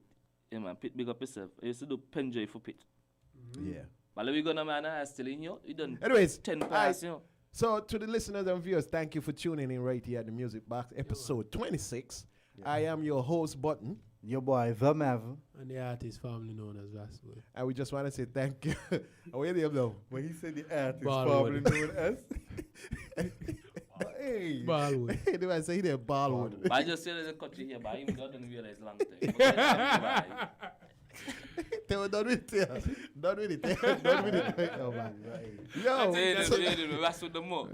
Yeah, man, Pit, big up yourself. I used to do Penjoy for Pit. Yeah. But we gonna man, I still in here. You done. Anyways, 10 past, you know. So to the listeners and viewers, thank you for tuning in right here at the Music Box, episode 26. Yeah. I am your host, Button. Your boy, Vermav. And the artist formerly known as Vasway. And we just want to say thank you. Where do you know? When he said the artist formerly known as? Hey. Ballwood. Do I say they're Ballwood? I just said there's a country here, but I even don't realize long time. They were done with it. Done with it. Done with it. Oh, man. Yo. That's what the more.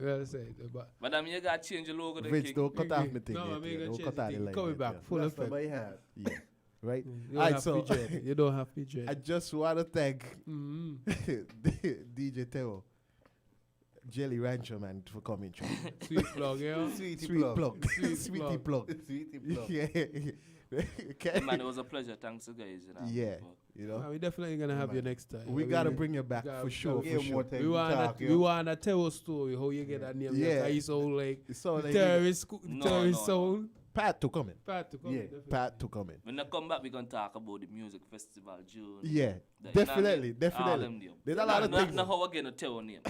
But I mean, you got to change the logo. Vince, don't cut off my thing. No, I mean, don't cut out the line. Coming back, full effect. Yeah. Right? You don't have to dread. I just want to thank DJ Terro, Jelly Rancher, man, for coming through. Sweet plug, yeah? Sweetie plug. Yeah. Man, it was a pleasure. Thanks, guys. You know. Yeah. You know? We're definitely going to have you next time. We got to bring you back for sure. We want to tell a story how you get that name. Yeah. It's so like like terrorist soul. Pat to come in. Pat to come in. Pat to come in. When I come back, we're going to talk about the music festival, June. Yeah. Definitely. Definitely. There's a lot of things. Not how we're going to tell name.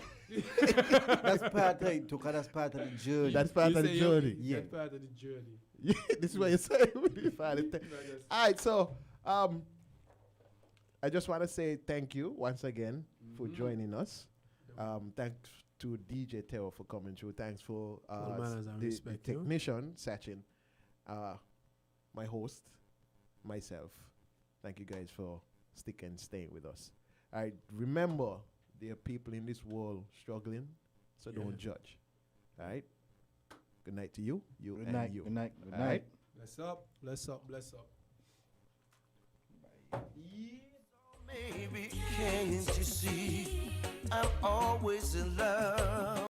That's part of it, that's part of the journey. That's part of the journey. Yeah. That's part of the journey. Yeah, this is what you're saying. All right, so I just want to say thank you once again for joining us. Thanks to DJ Terro for coming through. Thanks for the technician, Sachin, my host, myself. Thank you guys for staying with us. All right, remember, there are people in this world struggling, so don't judge. All right? Good night to you. Good night. You. Good night. All right? Bless up. Baby, can't you see I'm always in love?